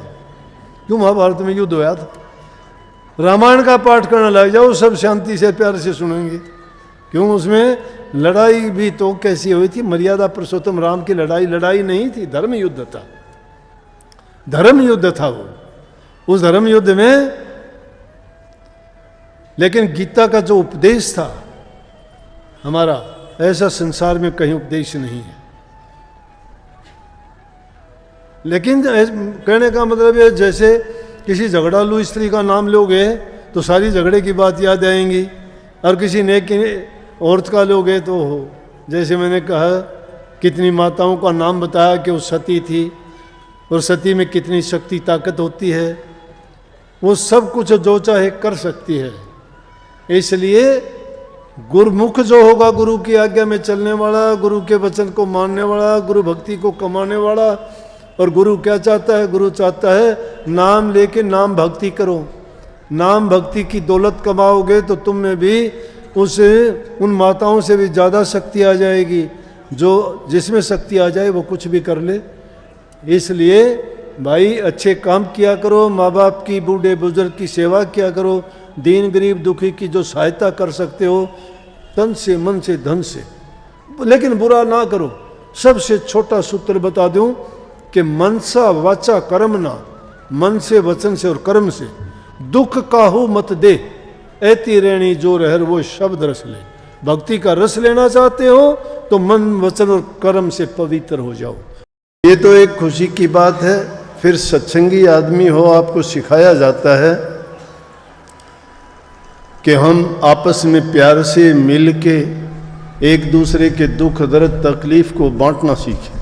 क्यों, महाभारत में युद्ध होया था। रामायण का पाठ करने लग जाओ, सब शांति से प्यार से सुनेंगे। क्यों, उसमें लड़ाई भी तो कैसी हुई थी, मर्यादा पुरुषोत्तम राम की लड़ाई लड़ाई नहीं थी, धर्म युद्ध था, धर्म युद्ध था वो। उस धर्म युद्ध में लेकिन गीता का जो उपदेश था हमारा, ऐसा संसार में कहीं उपदेश नहीं है। लेकिन कहने का मतलब है जैसे किसी झगड़ालू स्त्री का नाम लोगे तो सारी झगड़े की बात याद आएंगी, और किसी नेक औरत का लोगे तो जैसे मैंने कहा कितनी माताओं का नाम बताया कि वो सती थी और सती में कितनी शक्ति ताकत होती है, वो सब कुछ जो चाहे कर सकती है। इसलिए गुरुमुख जो होगा, गुरु की आज्ञा में चलने वाला, गुरु के वचन को मानने वाला, गुरु भक्ति को कमाने वाला। और गुरु क्या चाहता है, गुरु चाहता है नाम लेके नाम भक्ति करो। नाम भक्ति की दौलत कमाओगे तो तुम में भी उन माताओं से भी ज़्यादा शक्ति आ जाएगी। जो जिसमें शक्ति आ जाए वो कुछ भी कर ले। इसलिए भाई अच्छे काम किया करो, माँ बाप की, बूढ़े बुजुर्ग की सेवा किया करो, दीन गरीब दुखी की जो सहायता कर सकते हो, तन से मन से धन से, लेकिन बुरा ना करो। सबसे छोटा सूत्र बता दूं कि मनसा वाचा कर्मना, मन से वचन से और कर्म से दुख काहू मत दे, ऐती रेणी जो रहर वो शब्द रस ले। भक्ति का रस लेना चाहते हो तो मन वचन और कर्म से पवित्र हो जाओ। ये तो एक खुशी की बात है। फिर सत्संगी आदमी हो, आपको सिखाया जाता है कि हम आपस में प्यार से मिल के एक दूसरे के दुख दर्द तकलीफ को बांटना सीखें।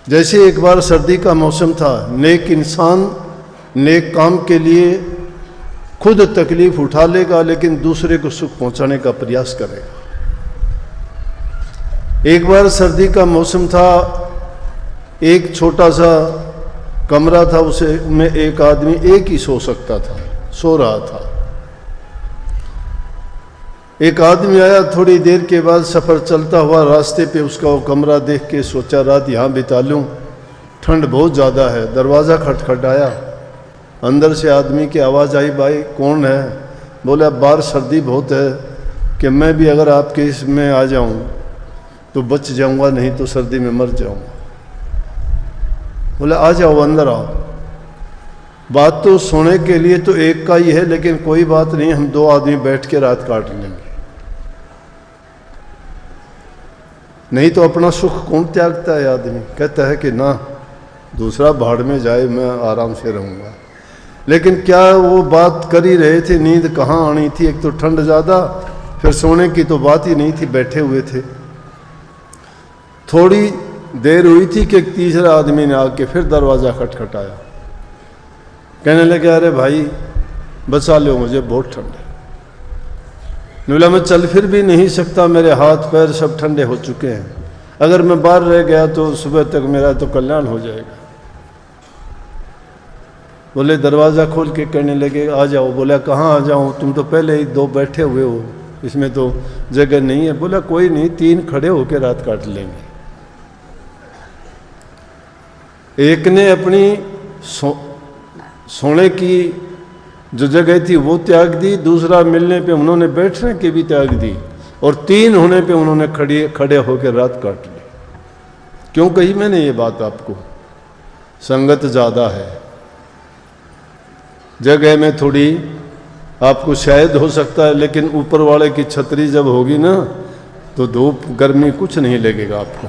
जैसे एक बार सर्दी का मौसम था, नेक इंसान नेक काम के लिए खुद तकलीफ उठा लेगा लेकिन दूसरे को सुख पहुंचाने का प्रयास करेगा। एक बार सर्दी का मौसम था, एक छोटा सा कमरा था, उसे में एक आदमी एक ही सो सकता था, सो रहा था। एक आदमी आया, थोड़ी देर के बाद सफ़र चलता हुआ रास्ते पे उसका वो कमरा देख के सोचा रात यहाँ बिता लूँ, ठंड बहुत ज़्यादा है। दरवाज़ा खटखटाया, अंदर से आदमी की आवाज़ आई, भाई कौन है? बोला बाहर सर्दी बहुत है कि मैं भी अगर आपके इसमें आ जाऊँ तो बच जाऊँगा, नहीं तो सर्दी में मर जाऊँगा। बोला आ जाओ, अंदर आओ। बात तो सोने के लिए तो एक का ही है, लेकिन कोई बात नहीं, हम दो आदमी बैठ के रात काट लेंगे। नहीं तो अपना सुख कौन त्यागता है? आदमी कहता है कि ना, दूसरा भाड़ में जाए, मैं आराम से रहूँगा। लेकिन क्या वो बात कर ही रहे थे, नींद कहाँ आनी थी? एक तो ठंड ज़्यादा, फिर सोने की तो बात ही नहीं थी, बैठे हुए थे। थोड़ी देर हुई थी कि एक तीसरा आदमी ने आके फिर दरवाज़ा खटखटाया, कहने लगे अरे भाई बचा लो मुझे, बहुत ठंड है। बोला मैं चल फिर भी नहीं सकता, मेरे हाथ पैर सब ठंडे हो चुके हैं, अगर मैं बाहर रह गया तो सुबह तक मेरा तो कल्याण हो जाएगा। बोले दरवाज़ा खोल के कहने लगे आ जाओ। बोला कहाँ आ जाऊँ, तुम तो पहले ही दो बैठे हुए हो, इसमें तो जगह नहीं है। बोला कोई नहीं, तीन खड़े होकर रात काट लेंगे। एक ने अपनी सोने की जो जगह थी वो त्याग दी, दूसरा मिलने पे उन्होंने बैठने की भी त्याग दी, और तीन होने पे उन्होंने खड़े होकर रात काट ली। क्यों कही मैंने ये बात आपको? संगत ज़्यादा है, जगह में थोड़ी आपको शायद हो सकता है, लेकिन ऊपर वाले की छतरी जब होगी ना तो धूप गर्मी कुछ नहीं लगेगा आपको।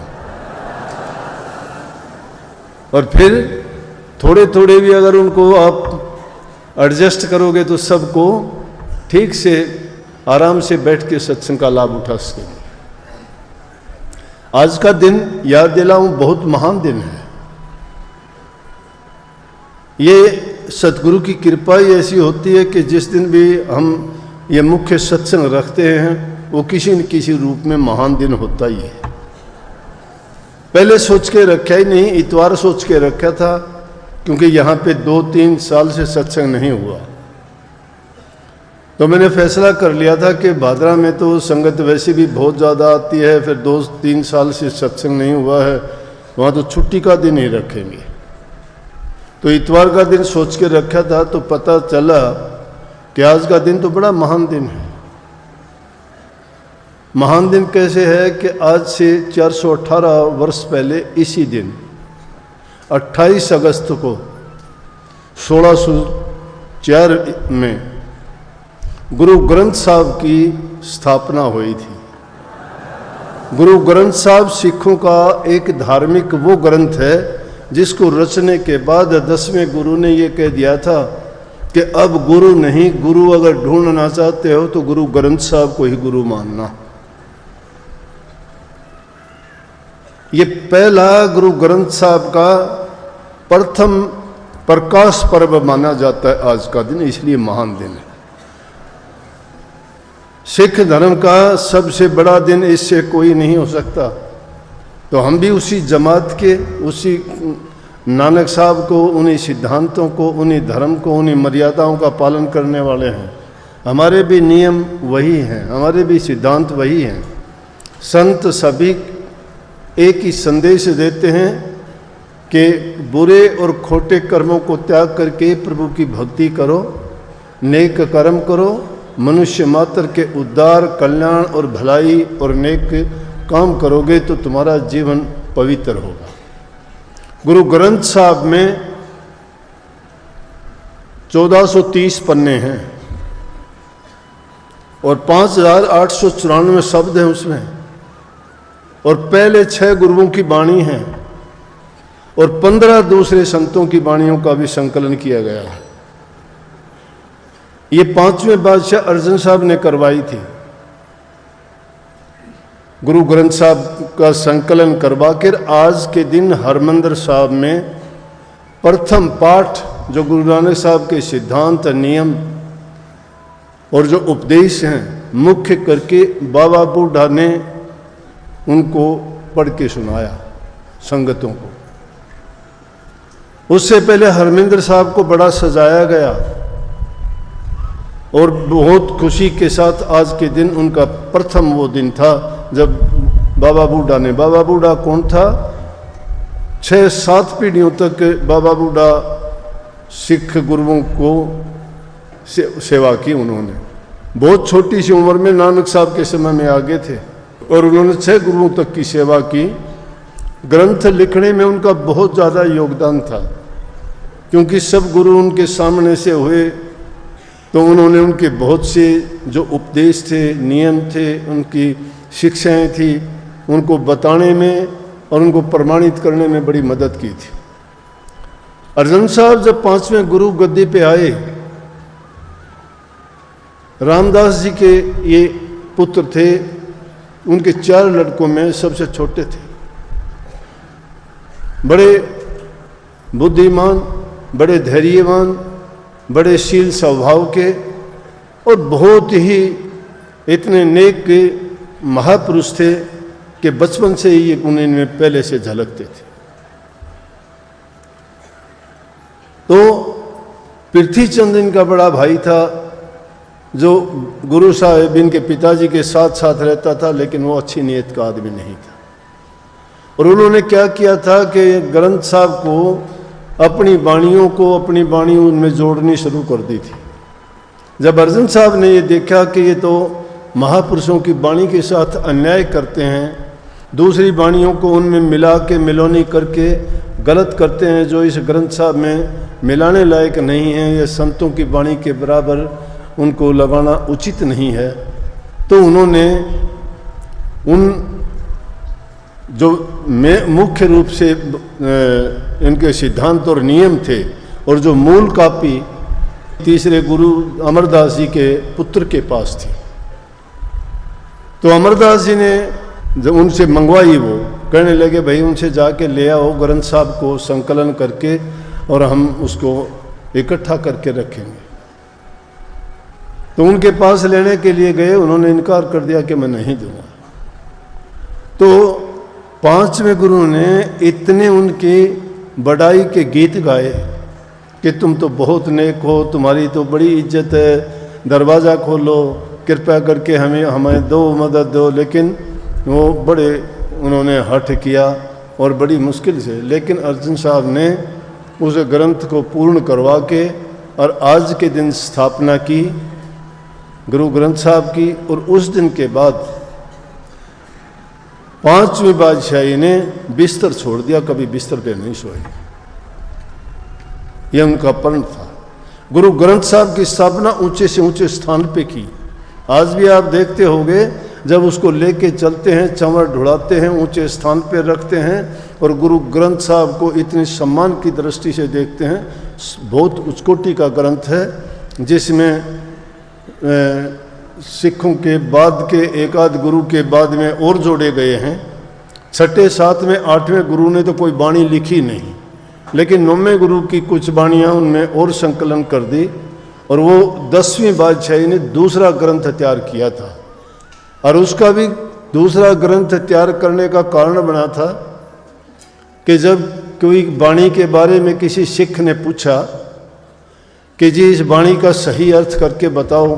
और फिर थोड़े थोड़े भी अगर उनको आप एडजस्ट करोगे तो सबको ठीक से आराम से बैठ के सत्संग का लाभ उठा सकेंगे। आज का दिन याद दिलाऊं, बहुत महान दिन है। ये सतगुरु की कृपा ही ऐसी होती है कि जिस दिन भी हम ये मुख्य सत्संग रखते हैं वो किसी न किसी रूप में महान दिन होता ही है। पहले सोच के रखा ही नहीं, इतवार सोच के रखा था, क्योंकि यहाँ पे 2-3 साल से सत्संग नहीं हुआ, तो मैंने फैसला कर लिया था कि भादरा में तो संगत वैसे भी बहुत ज़्यादा आती है, फिर 2-3 साल से सत्संग नहीं हुआ है, वहाँ तो छुट्टी का दिन ही रखेंगे। तो इतवार का दिन सोच के रखा था, तो पता चला कि आज का दिन तो बड़ा महान दिन है। महान दिन कैसे है कि आज से 418 वर्ष पहले इसी दिन 28 अगस्त को 1604 में गुरु ग्रंथ साहब की स्थापना हुई थी। गुरु ग्रंथ साहब सिखों का एक धार्मिक वो ग्रंथ है जिसको रचने के बाद 10वें गुरु ने ये कह दिया था कि अब गुरु नहीं, गुरु अगर ढूंढना चाहते हो तो गुरु ग्रंथ साहब को ही गुरु मानना। ये पहला गुरु ग्रंथ साहब का प्रथम प्रकाश पर्व माना जाता है आज का दिन, इसलिए महान दिन है। सिख धर्म का सबसे बड़ा दिन इससे कोई नहीं हो सकता। तो हम भी उसी जमात के, उसी नानक साहब को, उन्हीं सिद्धांतों को, उन्हीं धर्म को, उन्हीं मर्यादाओं का पालन करने वाले हैं। हमारे भी नियम वही हैं, हमारे भी सिद्धांत वही हैं। संत सभी एक ही संदेश देते हैं कि बुरे और खोटे कर्मों को त्याग करके प्रभु की भक्ति करो, नेक कर्म करो, मनुष्य मात्र के उद्धार, कल्याण और भलाई और नेक काम करोगे तो तुम्हारा जीवन पवित्र होगा। गुरु ग्रंथ साहब में 1430 पन्ने हैं और 5894 शब्द हैं उसमें, और पहले 6 गुरुओं की वाणी है और 15 दूसरे संतों की वाणियों का भी संकलन किया गया है। ये 5वें बादशाह अर्जन साहब ने करवाई थी। गुरु ग्रंथ साहब का संकलन करवा कर आज के दिन हरमंदिर साहब में प्रथम पाठ जो गुरु नानक साहब के सिद्धांत, नियम और जो उपदेश हैं मुख्य करके बाबा बूढ़ा ने उनको पढ़ के सुनाया संगतों को। उससे पहले हरमंदिर साहब को बड़ा सजाया गया और बहुत खुशी के साथ आज के दिन उनका प्रथम वो दिन था जब बाबा बूढ़ा ने, बाबा बूढ़ा कौन था, 6-7 पीढ़ियों तक बाबा बूढ़ा सिख गुरुओं को सेवा की उन्होंने। बहुत छोटी सी उम्र में नानक साहब के समय में आगे थे और उन्होंने 6 गुरुओं तक की सेवा की। ग्रंथ लिखने में उनका बहुत ज़्यादा योगदान था क्योंकि सब गुरु उनके सामने से हुए तो उन्होंने उनके बहुत से जो उपदेश थे, नियम थे, उनकी शिक्षाएं थी, उनको बताने में और उनको प्रमाणित करने में बड़ी मदद की थी। अर्जन साहब जब 5वें गुरु गद्दी पे आए, रामदास जी के ये पुत्र थे, उनके 4 लड़कों में सबसे छोटे थे। बड़े बुद्धिमान, बड़े धैर्यवान, बड़े शील स्वभाव के और बहुत ही इतने नेक महापुरुष थे कि बचपन से ही उन्हें पहले से झलकते थे। तो पृथ्वीचंद इनका बड़ा भाई था जो गुरु साहिब इनके पिताजी के साथ साथ रहता था, लेकिन वो अच्छी नीयत का आदमी नहीं था। और उन्होंने क्या किया था कि ग्रंथ साहब को अपनी वाणी उनमें जोड़नी शुरू कर दी थी। जब अर्जन साहब ने ये देखा कि ये तो महापुरुषों की वाणी के साथ अन्याय करते हैं, दूसरी वाणियों को उनमें मिला के मिलोनी करके गलत करते हैं जो इस ग्रंथ साहब में मिलाने लायक नहीं है, ये संतों की वाणी के बराबर उनको लगाना उचित नहीं है, तो उन्होंने उन जो मुख्य रूप से इनके सिद्धांत और नियम थे और जो मूल कापी तीसरे गुरु अमरदास जी के पुत्र के पास थी, तो अमरदास जी ने जब उनसे मंगवाई, वो कहने लगे भाई उनसे जाके ले आओ ग्रंथ साहब को संकलन करके और हम उसको इकट्ठा करके रखेंगे। तो उनके पास लेने के लिए गए, उन्होंने इनकार कर दिया कि मैं नहीं दूंगा। तो 5वें गुरु ने इतने उनकी बड़ाई के गीत गाए कि तुम तो बहुत नेक हो, तुम्हारी तो बड़ी इज्जत है, दरवाज़ा खोलो, कृपया करके हमें दो, मदद दो। लेकिन वो बड़े उन्होंने हठ किया और बड़ी मुश्किल से, लेकिन अर्जन साहब ने उस ग्रंथ को पूर्ण करवा के और आज के दिन स्थापना की गुरु ग्रंथ साहब की। और उस दिन के बाद 5वीं बादशाही ने बिस्तर छोड़ दिया, कभी बिस्तर पे नहीं सोए। यह उनका प्रण था। गुरु ग्रंथ साहब की स्थापना ऊंचे से ऊंचे स्थान पे की। आज भी आप देखते होंगे जब उसको लेके चलते हैं, चंवर ढुड़ाते हैं, ऊंचे स्थान पे रखते हैं और गुरु ग्रंथ साहब को इतने सम्मान की दृष्टि से देखते हैं। बहुत उच्च कोटि का ग्रंथ है जिसमें सिखों के बाद के एक आध गुरु के बाद में और जोड़े गए हैं। 6ठे, 7वें, 8वें गुरु ने तो कोई वाणी लिखी नहीं, लेकिन 9वें गुरु की कुछ वाणियाँ उनमें और संकलन कर दी और वो 10वीं बादशाही ने दूसरा ग्रंथ तैयार किया था। और उसका भी दूसरा ग्रंथ तैयार करने का कारण बना था कि जब कोई वाणी के बारे में किसी सिख ने पूछा कि जी इस वाणी का सही अर्थ करके बताओ,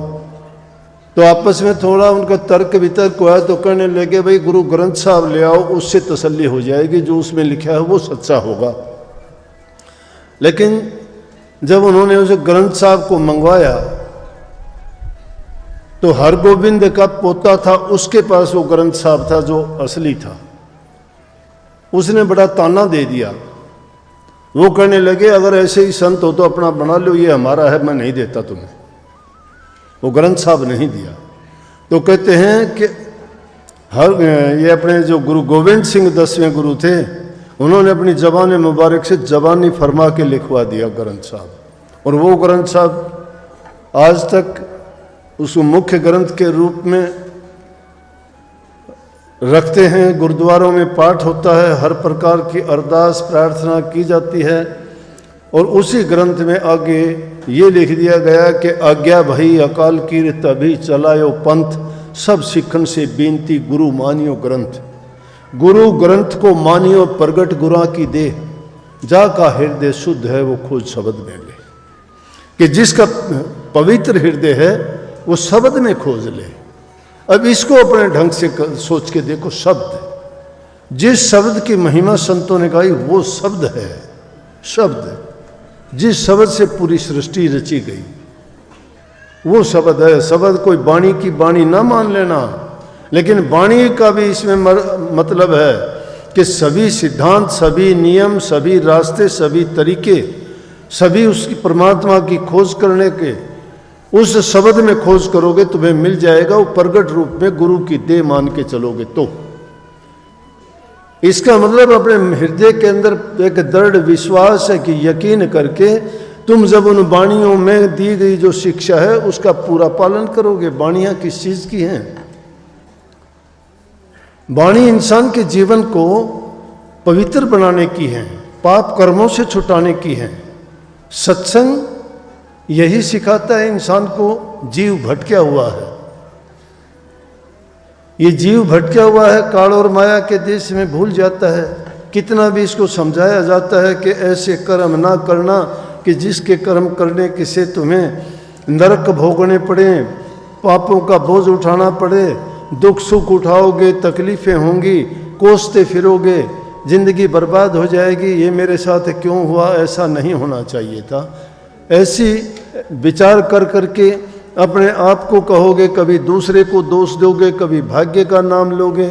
तो आपस में थोड़ा उनका तर्क वितर्क हुआ तो कहने लगे भाई गुरु ग्रंथ साहब ले आओ, उससे तसल्ली हो जाएगी, जो उसमें लिखा है वो सच्चा होगा। लेकिन जब उन्होंने उसे ग्रंथ साहब को मंगवाया तो हरगोविंद का पोता था, उसके पास वो ग्रंथ साहब था जो असली था। उसने बड़ा ताना दे दिया। वो कहने लगे अगर ऐसे ही संत हो तो अपना बना लो, ये हमारा है, मैं नहीं देता तुम्हें। वो ग्रंथ साहब नहीं दिया। तो कहते हैं कि ये अपने जो गुरु गोविंद सिंह 10वें गुरु थे, उन्होंने अपनी जबान मुबारक से जबानी फरमा के लिखवा दिया ग्रंथ साहब, और वो ग्रंथ साहब आज तक उसको मुख्य ग्रंथ के रूप में रखते हैं। गुरुद्वारों में पाठ होता है, हर प्रकार की अरदास प्रार्थना की जाती है। और उसी ग्रंथ में आगे ये लिख दिया गया कि आज्ञा भई अकाल कीर्त अभी चलायो पंथ, सब सिखन से बेनती गुरु मानियो ग्रंथ। गुरु ग्रंथ को मानियो प्रगट गुरा की दे, जा का हृदय शुद्ध है वो खोज शब्द में ले। कि जिसका पवित्र हृदय है वो शब्द में खोज ले। अब इसको अपने ढंग से सोच के देखो, शब्द, जिस शब्द की महिमा संतों ने गाई वो शब्द है। शब्द, जिस शब्द से पूरी सृष्टि रची गई वो शब्द है। शब्द कोई वाणी की वाणी ना मान लेना, लेकिन वाणी का भी इसमें मतलब है कि सभी सिद्धांत, सभी नियम, सभी रास्ते, सभी तरीके, सभी उसकी परमात्मा की खोज करने के उस शब्द में खोज करोगे तुम्हें मिल जाएगा। वो प्रगट रूप में गुरु की देह मान के चलोगे तो इसका मतलब अपने हृदय के अंदर एक दृढ़ विश्वास है कि यकीन करके तुम जब उन वाणियों में दी गई जो शिक्षा है उसका पूरा पालन करोगे। वाणियां किस चीज की हैं? वाणी इंसान के जीवन को पवित्र बनाने की है, पाप कर्मों से छुटाने की है। सत्संग यही सिखाता है इंसान को। जीव भटका हुआ है, ये जीव भटका हुआ है, काल और माया के देश में भूल जाता है। कितना भी इसको समझाया जाता है कि ऐसे कर्म ना करना कि जिसके कर्म करने के से तुम्हें नरक भोगने पड़े, पापों का बोझ उठाना पड़े, दुख सुख उठाओगे, तकलीफें होंगी, कोसते फिरोगे, जिंदगी बर्बाद हो जाएगी। ये मेरे साथ क्यों हुआ, ऐसा नहीं होना चाहिए था। ऐसी विचार कर करके अपने आप को कहोगे, कभी दूसरे को दोष दोगे, कभी भाग्य का नाम लोगे,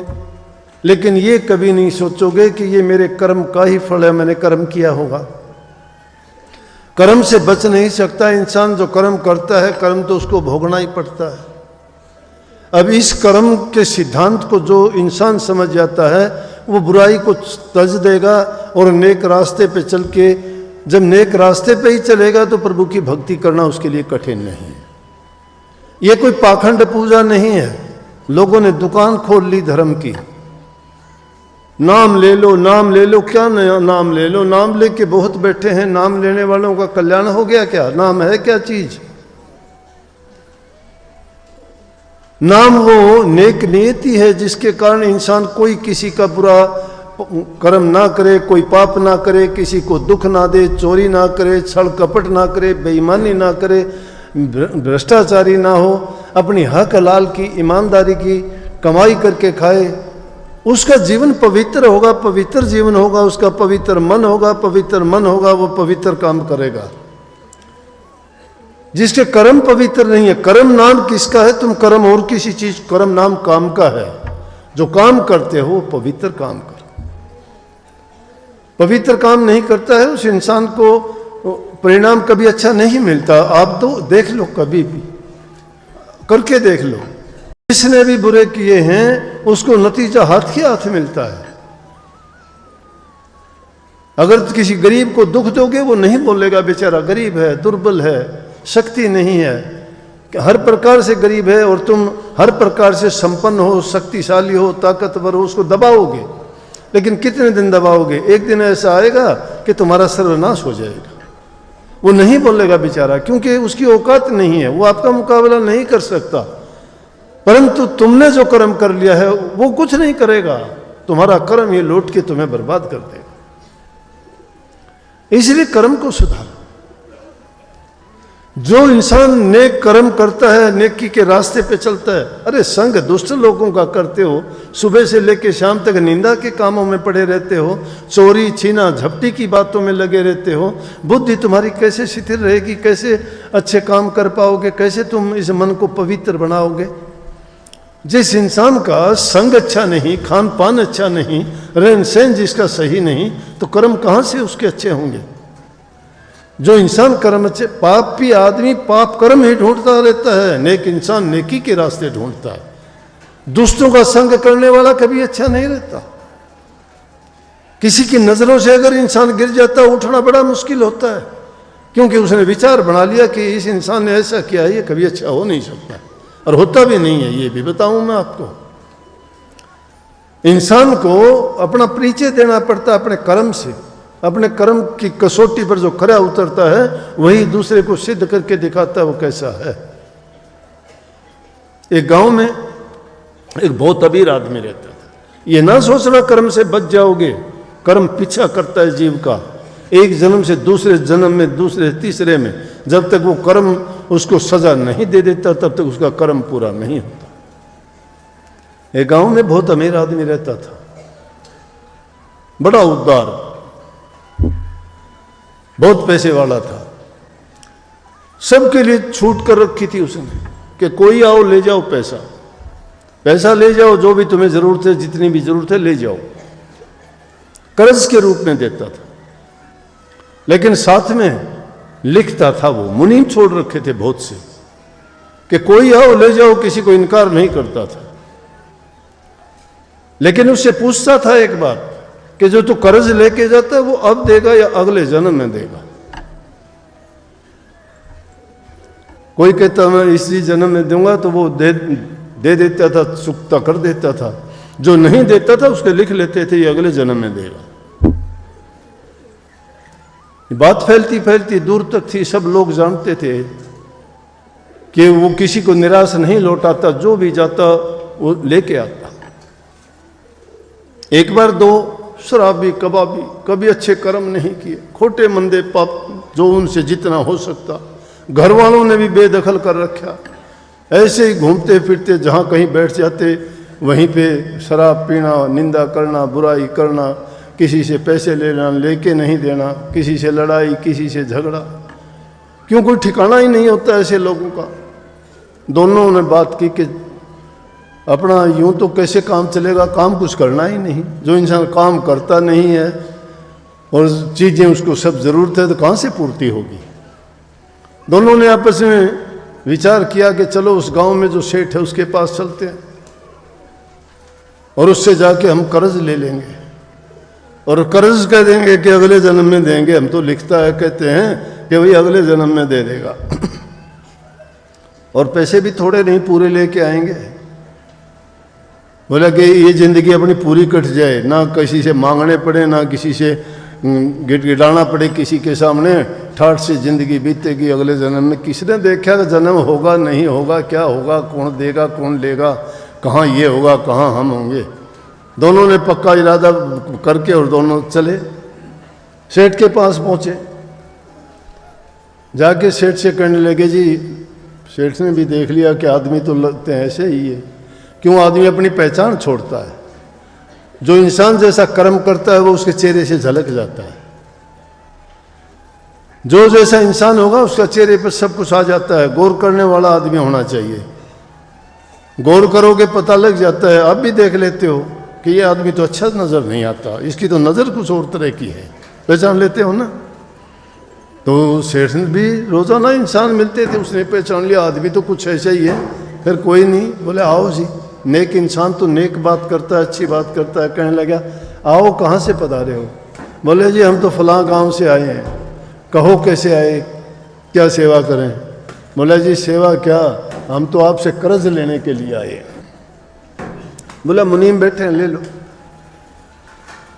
लेकिन ये कभी नहीं सोचोगे कि ये मेरे कर्म का ही फल है, मैंने कर्म किया होगा। कर्म से बच नहीं सकता इंसान। जो कर्म करता है, कर्म तो उसको भोगना ही पड़ता है। अब इस कर्म के सिद्धांत को जो इंसान समझ जाता है वो बुराई को तज देगा और नेक रास्ते पे चल के, जब नेक रास्ते पे ही चलेगा तो प्रभु की भक्ति करना उसके लिए कठिन नहीं है। ये कोई पाखंड पूजा नहीं है। लोगों ने दुकान खोल ली धर्म की। नाम ले लो, नाम ले लो, क्या नाम ले लो, नाम लेके बहुत बैठे हैं। नाम लेने वालों का कल्याण हो गया क्या? नाम है क्या चीज? नाम वो नेक नियति है जिसके कारण इंसान कोई किसी का बुरा कर्म ना करे, कोई पाप ना करे, किसी को दुख ना दे, चोरी ना करे, छल कपट ना करे, बेईमानी ना करे, भ्रष्टाचारी ना हो, अपनी हक हलाल की, ईमानदारी की कमाई करके खाए। उसका जीवन पवित्र होगा, पवित्र जीवन होगा, उसका पवित्र मन होगा, पवित्र मन होगा, वो पवित्र काम करेगा। जिसके कर्म पवित्र नहीं है, कर्म नाम किसका है? तुम कर्म और किसी चीज, कर्म नाम काम का है। जो काम करते हो पवित्र काम करो। पवित्र काम नहीं करता है उस इंसान को परिणाम कभी अच्छा नहीं मिलता। आप तो देख लो, कभी भी करके देख लो, जिसने भी बुरे किए हैं उसको नतीजा हाथ के हाथ मिलता है। अगर किसी गरीब को दुख दोगे वो नहीं बोलेगा बेचारा गरीब है, दुर्बल है, शक्ति नहीं है। हर प्रकार से गरीब है और तुम हर प्रकार से संपन्न हो, शक्तिशाली हो, ताकतवर हो, उसको दबाओगे। लेकिन कितने दिन दबाओगे? एक दिन ऐसा आएगा कि तुम्हारा सर्वनाश हो जाएगा। वो नहीं बोलेगा बेचारा, क्योंकि उसकी औकात नहीं है, वो आपका मुकाबला नहीं कर सकता। परंतु तुमने जो कर्म कर लिया है वो कुछ नहीं करेगा। तुम्हारा कर्म ये लौट के तुम्हें बर्बाद कर देगा। इसलिए कर्म को सुधारो। जो इंसान नेक कर्म करता है, नेकी के रास्ते पे चलता है, अरे संग दुष्ट लोगों का करते हो, सुबह से लेकर शाम तक निंदा के कामों में पड़े रहते हो, चोरी छीना झपटी की बातों में लगे रहते हो, बुद्धि तुम्हारी कैसे शिथिल रहेगी, कैसे अच्छे काम कर पाओगे, कैसे तुम इस मन को पवित्र बनाओगे? जिस इंसान का संग अच्छा नहीं, खान पान अच्छा नहीं, रहन सहन जिसका सही नहीं, तो कर्म कहाँ से उसके अच्छे होंगे? जो इंसान कर्म अच्छे, पापी आदमी पाप कर्म ही ढूंढता रहता है, नेक इंसान नेकी के रास्ते ढूंढता है। दुष्टों का संग करने वाला कभी अच्छा नहीं रहता। किसी की नजरों से अगर इंसान गिर जाता है, उठना बड़ा मुश्किल होता है, क्योंकि उसने विचार बना लिया कि इस इंसान ने ऐसा किया है, ये कभी अच्छा हो नहीं सकता, और होता भी नहीं है। ये भी बताऊं मैं आपको, इंसान को अपना परिचय देना पड़ता है अपने कर्म से। अपने कर्म की कसौटी पर जो खरा उतरता है, वही दूसरे को सिद्ध करके दिखाता है वो कैसा है। एक गांव में एक बहुत अमीर आदमी रहता था। ये ना सोचना कर्म से बच जाओगे, कर्म पीछा करता है जीव का, एक जन्म से दूसरे जन्म में, दूसरे तीसरे में, जब तक वो कर्म उसको सजा नहीं दे देता तब तक उसका कर्म पूरा नहीं होता। एक गांव में बहुत अमीर आदमी रहता था, बड़ा उदार, बहुत पैसे वाला था। सबके लिए छूट कर रखी थी उसने कि कोई आओ ले जाओ पैसा, पैसा ले जाओ, जो भी तुम्हें जरूरत है, जितनी भी जरूरत है ले जाओ। कर्ज के रूप में देता था, लेकिन साथ में लिखता था, वो मुनीम छोड़ रखे थे बहुत से कि कोई आओ ले जाओ, किसी को इनकार नहीं करता था। लेकिन उससे पूछता था एक बार कि जो तू कर्ज लेके जाता है वो अब देगा या अगले जन्म में देगा? कोई कहता मैं इसी जन्म में दूंगा, तो वो दे देता था, चुकता कर देता था। जो नहीं देता था उसके लिख लेते थे ये अगले जन्म में देगा। बात फैलती फैलती दूर तक थी, सब लोग जानते थे कि वो किसी को निराश नहीं लौटाता, जो भी जाता वो लेके आता। एक बार दो शराबी कबाबी, कभी अच्छे कर्म नहीं किए, खोटे मंदे पाप जो उनसे जितना हो सकता, घर वालों ने भी बेदखल कर रखा। ऐसे ही घूमते फिरते जहाँ कहीं बैठ जाते वहीं पे शराब पीना, निंदा करना, बुराई करना, किसी से पैसे लेना, लेके नहीं देना, किसी से लड़ाई, किसी से झगड़ा। क्यों, कोई ठिकाना ही नहीं होता ऐसे लोगों का। दोनों ने बात की कि अपना यूं तो कैसे काम चलेगा, काम कुछ करना ही नहीं। जो इंसान काम करता नहीं है और चीज़ें उसको सब ज़रूरत है तो कहाँ से पूर्ति होगी। दोनों ने आपस में विचार किया कि चलो उस गांव में जो सेठ है उसके पास चलते हैं और उससे जाके हम कर्ज ले लेंगे और कर्ज कह देंगे कि अगले जन्म में देंगे। हम तो लिखता है कहते हैं कि भाई अगले जन्म में दे देगा और पैसे भी थोड़े नहीं पूरे लेके आएंगे। बोला कि ये ज़िंदगी अपनी पूरी कट जाए, ना किसी से मांगने पड़े, ना किसी से गिड़गिड़ाना पड़े किसी के सामने, ठाठ से ज़िंदगी बीतेगी। अगले जन्म में किसने देखा कि जन्म होगा नहीं होगा, क्या होगा, कौन देगा कौन लेगा, कहाँ ये होगा कहाँ हम होंगे। दोनों ने पक्का इरादा करके और दोनों चले, सेठ के पास पहुँचे। जाके सेठ से कहने लगे, जी सेठ ने भी देख लिया कि आदमी तो लगते हैं ऐसे ही है। क्यों, आदमी अपनी पहचान छोड़ता है। जो इंसान जैसा कर्म करता है वो उसके चेहरे से झलक जाता है। जो जैसा इंसान होगा उसका चेहरे पर सब कुछ आ जाता है। गौर करने वाला आदमी होना चाहिए। गौर करोगे पता लग जाता है। आप भी देख लेते हो कि ये आदमी तो अच्छा नज़र नहीं आता, इसकी तो नज़र कुछ और तरह की है, पहचान लेते हो ना। तो सेठ भी रोज़ाना इंसान मिलते थे, उसने पहचान लिया आदमी तो कुछ ऐसा ही है। फिर कोई नहीं, बोले आओ जी, नेक इंसान तो नेक बात करता है, अच्छी बात करता है। कहने लगा, आओ कहाँ से पधारे हो? बोले जी हम तो फलां गांव से आए हैं। कहो कैसे आए, क्या सेवा करें? बोला जी सेवा क्या, हम तो आपसे कर्ज लेने के लिए आए हैं। बोला मुनीम बैठे हैं, ले लो,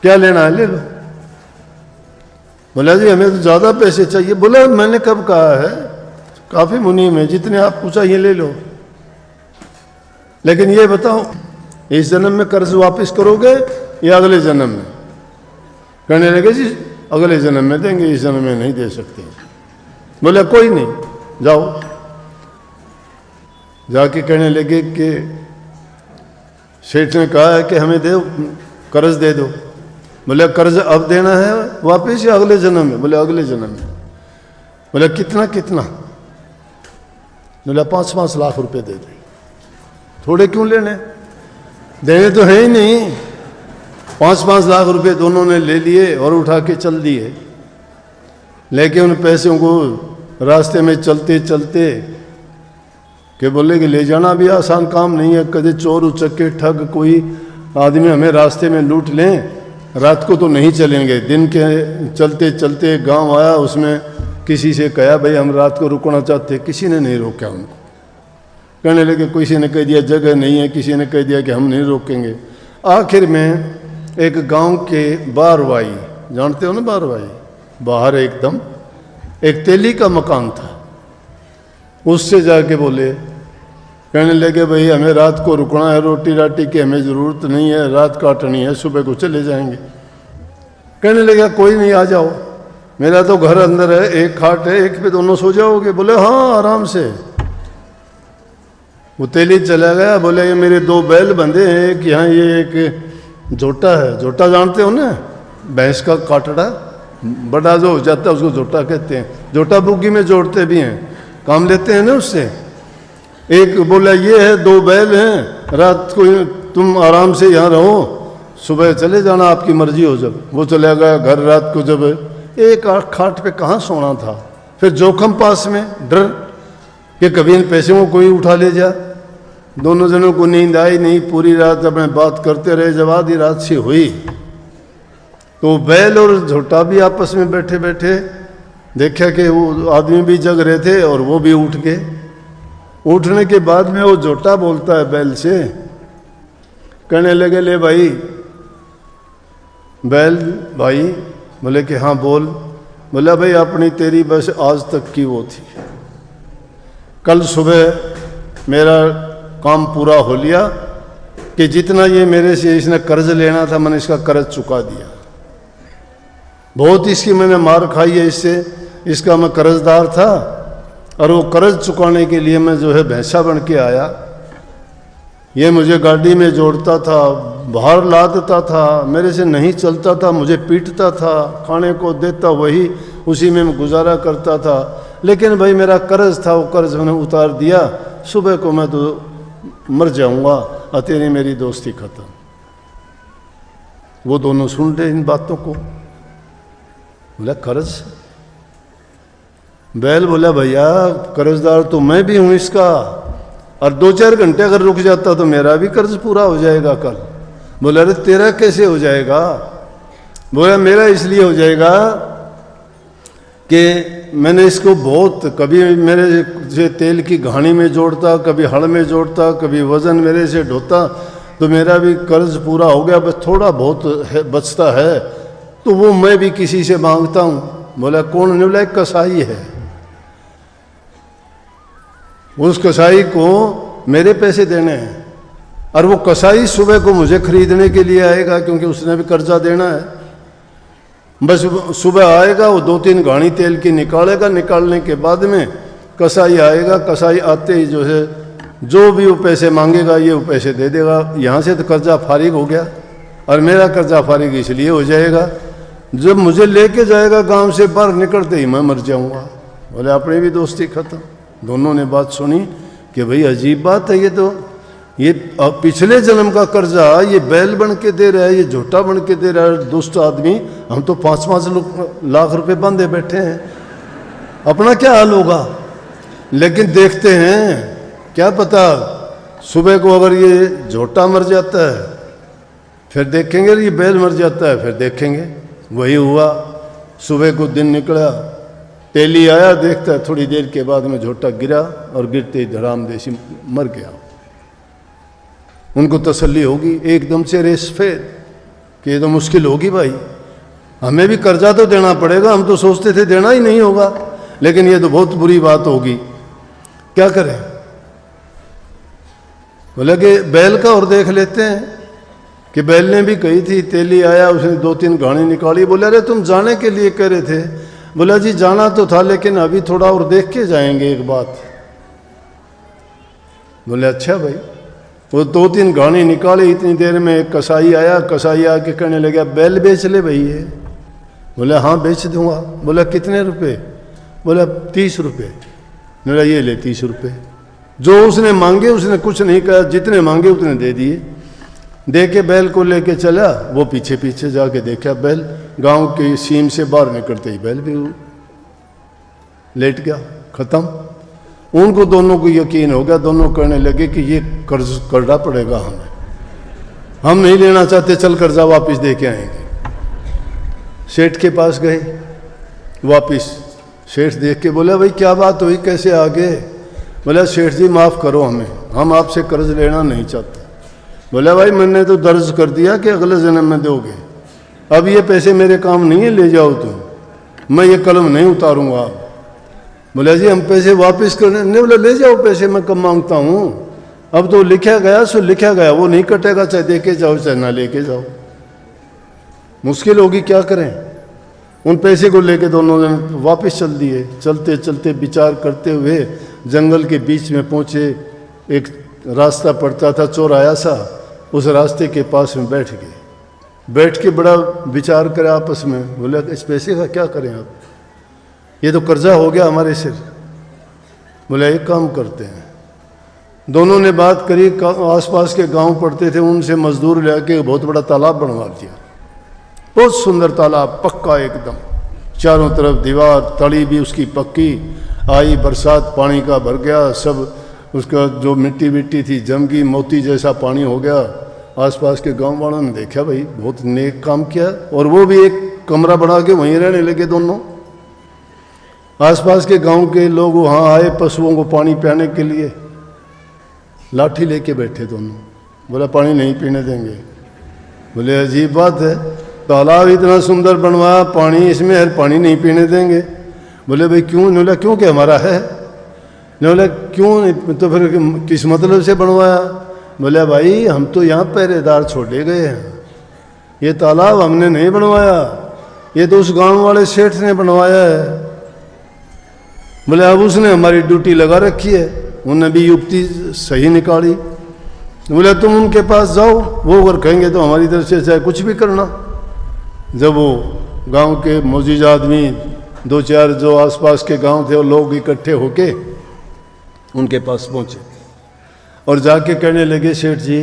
क्या लेना है ले लो। बोला जी हमें तो ज़्यादा पैसे चाहिए। बोला मैंने कब कहा है, काफ़ी मुनीम है, जितने आपको चाहिए ले लो, लेकिन ये बताओ इस जन्म में कर्ज वापस करोगे या अगले जन्म में? कहने लगे जी अगले जन्म में देंगे, इस जन्म में नहीं दे सकते। बोला कोई नहीं, जाओ। जाके कहने लगे कि सेठ ने कहा है कि हमें दे, कर्ज दे दो। बोले कर्ज अब देना है वापिस या अगले जन्म में? बोले अगले जन्म में। बोले कितना कितना? बोले 5-5 लाख रुपए दे दो। थोड़े क्यों लेने, देने तो है ही नहीं। 5-5 लाख रुपए दोनों ने ले लिए और उठा के चल दिए। लेकिन उन पैसों को रास्ते में चलते चलते कि बोले कि ले जाना भी आसान काम नहीं है। कभी चोर उचक्के ठग कोई आदमी हमें रास्ते में लूट लें, रात को तो नहीं चलेंगे। दिन के चलते चलते गांव आया, उसमें किसी से कहा भाई हम रात को रुकना चाहते, किसी ने नहीं रोका उनको। कहने लगे, किसी ने कह दिया जगह नहीं है, किसी ने कह दिया कि हम नहीं रोकेंगे। आखिर में एक गांव के बारवाई, जानते हो ना बारवाई, बाहर एकदम एक तेली का मकान था, उससे जाके बोले, कहने लगे भाई हमें रात को रुकना है, रोटी राटी की हमें ज़रूरत नहीं है, रात काटनी है, सुबह को चले जाएंगे। कहने लगे कोई नहीं, आ जाओ, मेरा तो घर अंदर है, एक खाट है, एक पे दोनों सो जाओगे? बोले हाँ आराम से। वो तेली चला गया, बोले ये मेरे 2 बैल बंधे हैं, एक यहाँ ये एक झोटा है। झोटा जानते हो ना, भैंस का काटड़ा बड़ा जो हो जाता है उसको झोटा कहते हैं। झोटा बुग्गी में जोड़ते भी हैं, काम लेते हैं ना उससे। एक बोला ये है, 2 बैल हैं, रात को तुम आराम से यहाँ रहो, सुबह चले जाना, आपकी मर्जी हो। जब वो चला गया घर, रात को जब एक खाट पे कहाँ सोना था, फिर जोखम पास में, डर कि कभी इन पैसों को कोई उठा ले जा। दोनों जनों को नींद आई नहीं, पूरी रात अपने बात करते रहे। जब आधी रात सी हुई तो बैल और झोटा भी आपस में बैठे बैठे देखा कि वो आदमी भी जग रहे थे और वो भी उठ गए। उठने के बाद में वो झोटा बोलता है बैल से, कहने लगे ले भाई, बैल भाई। बोले कि हाँ बोल। बोला भाई अपनी तेरी बस आज तक की वो थी, कल सुबह मेरा काम पूरा हो लिया कि जितना ये मेरे से इसने कर्ज लेना था मैंने इसका कर्ज चुका दिया। बहुत इसकी मैंने मार खाई है इससे, इसका मैं कर्जदार था और वो कर्ज चुकाने के लिए मैं जो है भैंसा बन के आया। ये मुझे गाड़ी में जोड़ता था, बाहर ला देता था, मेरे से नहीं चलता था, मुझे पीटता था, खाने को देता वही, उसी में मैं गुजारा करता था। लेकिन भाई मेरा कर्ज था, वो कर्ज मैंने उतार दिया, सुबह को मैं तो मर जाऊंगा और तेरी मेरी दोस्ती खत्म। वो दोनों सुन रहे इन बातों को। बोला कर्ज? बैल बोला भैया कर्जदार तो मैं भी हूं इसका, और 2-4 घंटे अगर रुक जाता तो मेरा भी कर्ज पूरा हो जाएगा कल। बोला अरे तेरा कैसे हो जाएगा? बोला मेरा इसलिए हो जाएगा कि मैंने इसको बहुत, कभी मेरे से तेल की घानी में जोड़ता, कभी हड़ में जोड़ता, कभी वजन मेरे से ढोता, तो मेरा भी कर्ज पूरा हो गया। बस थोड़ा बहुत है, बचता है तो वो मैं भी किसी से मांगता हूँ। बोला कौन? ने बोला एक कसाई है, उस कसाई को मेरे पैसे देने हैं और वो कसाई सुबह को मुझे खरीदने के लिए आएगा क्योंकि उसने भी कर्जा देना है। बस सुबह आएगा, वो 2-3 घानी तेल की निकालेगा, निकालने के बाद में कसाई आएगा, कसाई आते ही जो है जो भी वो पैसे मांगेगा ये वो पैसे दे देगा। यहाँ से तो कर्जा फारिग हो गया और मेरा कर्जा फारिग इसलिए हो जाएगा जब मुझे लेके जाएगा गांव से बाहर निकलते ही मैं मर जाऊंगा। बोले अपनी भी दोस्ती खत्म। दोनों ने बात सुनी कि भाई अजीब बात है, ये तो ये पिछले जन्म का कर्जा ये बैल बन के दे रहा है, ये झोटा बन के दे रहा है दुष्ट आदमी। हम तो 5-5 लाख रुपए बंधे बैठे हैं, अपना क्या हाल होगा। लेकिन देखते हैं, क्या पता सुबह को अगर ये झोटा मर जाता है फिर देखेंगे, ये बैल मर जाता है फिर देखेंगे। वही हुआ, सुबह को दिन निकला, तेली आया, देखता है थोड़ी देर के बाद में झोटा गिरा और गिरते ही धड़ाम देसी मर गया। उनको तसल्ली होगी, एकदम से रेस फेर कि ये तो मुश्किल होगी भाई, हमें भी कर्जा तो देना पड़ेगा, हम तो सोचते थे देना ही नहीं होगा, लेकिन ये तो बहुत बुरी बात होगी, क्या करें। बोले कि बैल का और देख लेते हैं कि बैल ने भी कही थी, तेली आया, उसने 2-3 घानी निकाली। बोले अरे तुम जाने के लिए कह रहे थे, बोला जी जाना तो था लेकिन अभी थोड़ा और देख के जाएंगे एक बात। बोले अच्छा भाई। वो 2-3 गाड़ी निकाले, इतनी देर में एक कसाई आया, कसाई आके कहने लगा बैल बेच ले भाई ये। बोले हाँ बेच दूंगा। बोला कितने रुपए? बोला 30 रुपये। बोला ये ले 30 रुपये। जो उसने मांगे उसने कुछ नहीं कहा, जितने मांगे उतने दे दिए। दे के बैल को लेके चला, वो पीछे पीछे जाके देखा बैल गांव की सीम से बाहर निकलते ही बैल भी लेट गया, खत्म। उनको दोनों को यकीन हो गया, दोनों कहने लगे कि ये कर्ज करना पड़ेगा हमें, हम नहीं लेना चाहते, चल कर्जा वापस दे के आएंगे। सेठ के पास गए वापस। सेठ देख के बोला भाई क्या बात हुई, कैसे आ गए? बोला सेठ जी माफ़ करो हमें, हम आपसे कर्ज लेना नहीं चाहते। बोला भाई मैंने तो दर्ज कर दिया कि अगले जन्म में दोगे, अब ये पैसे मेरे काम नहीं है, ले जाओ तुम, मैं ये कलम नहीं उतारूंगा। बोला जी हम पैसे वापस करने नहीं। बोला ले जाओ पैसे, मैं कम मांगता हूँ, अब तो लिखा गया सो लिखा गया, वो नहीं कटेगा, चाहे दे के जाओ चाहे ना लेके जाओ। मुश्किल होगी, क्या करें। उन पैसे को लेके दोनों जन वापस चल दिए। चलते चलते विचार करते हुए जंगल के बीच में पहुँचे। एक रास्ता पड़ता था चौराया सा, उस रास्ते के पास में बैठ गए। बैठ के बड़ा विचार करे आपस में। बोले इस पैसे का क्या करें अब, ये तो कर्जा हो गया हमारे सिर। बोले एक काम करते हैं। दोनों ने बात करी, आसपास के गांव पड़ते थे, उनसे मजदूर लेके बहुत बड़ा तालाब बनवा दिया। बहुत सुंदर तालाब, पक्का एकदम, चारों तरफ दीवार, तली भी उसकी पक्की। आई बरसात, पानी का भर गया, सब उसका जो मिट्टी विट्टी थी जम गई, मोती जैसा पानी हो गया। आसपास के गांव वालों ने देखा भाई बहुत नेक काम किया, और वो भी एक कमरा बना के वहीं रहने लगे दोनों। आसपास के गांव के लोग वहाँ आए पशुओं को पानी पिलाने के लिए, लाठी लेके बैठे दोनों। बोला पानी नहीं पीने देंगे। बोले अजीब बात है, तालाब इतना सुंदर बनवाया, पानी इसमें है, पानी नहीं पीने देंगे। बोले भाई क्यों? बोला क्यों क्या हमारा है? बोला क्यों, तो फिर किस मतलब से बनवाया? बोले भाई हम तो यहाँ पहरेदार छोड़े गए हैं, ये तालाब हमने नहीं बनवाया, ये तो उस गांव वाले सेठ ने बनवाया है। बोले अब उसने हमारी ड्यूटी लगा रखी है, उन्होंने भी युक्ति सही निकाली। बोले तुम उनके पास जाओ, वो अगर कहेंगे तो हमारी तरफ से चाहे कुछ भी करना। जब वो गांव के मौजूद आदमी 2-4 जो आसपास के गांव थे वो लोग इकट्ठे होके उनके पास पहुंचे और जाके कहने लगे सेठ जी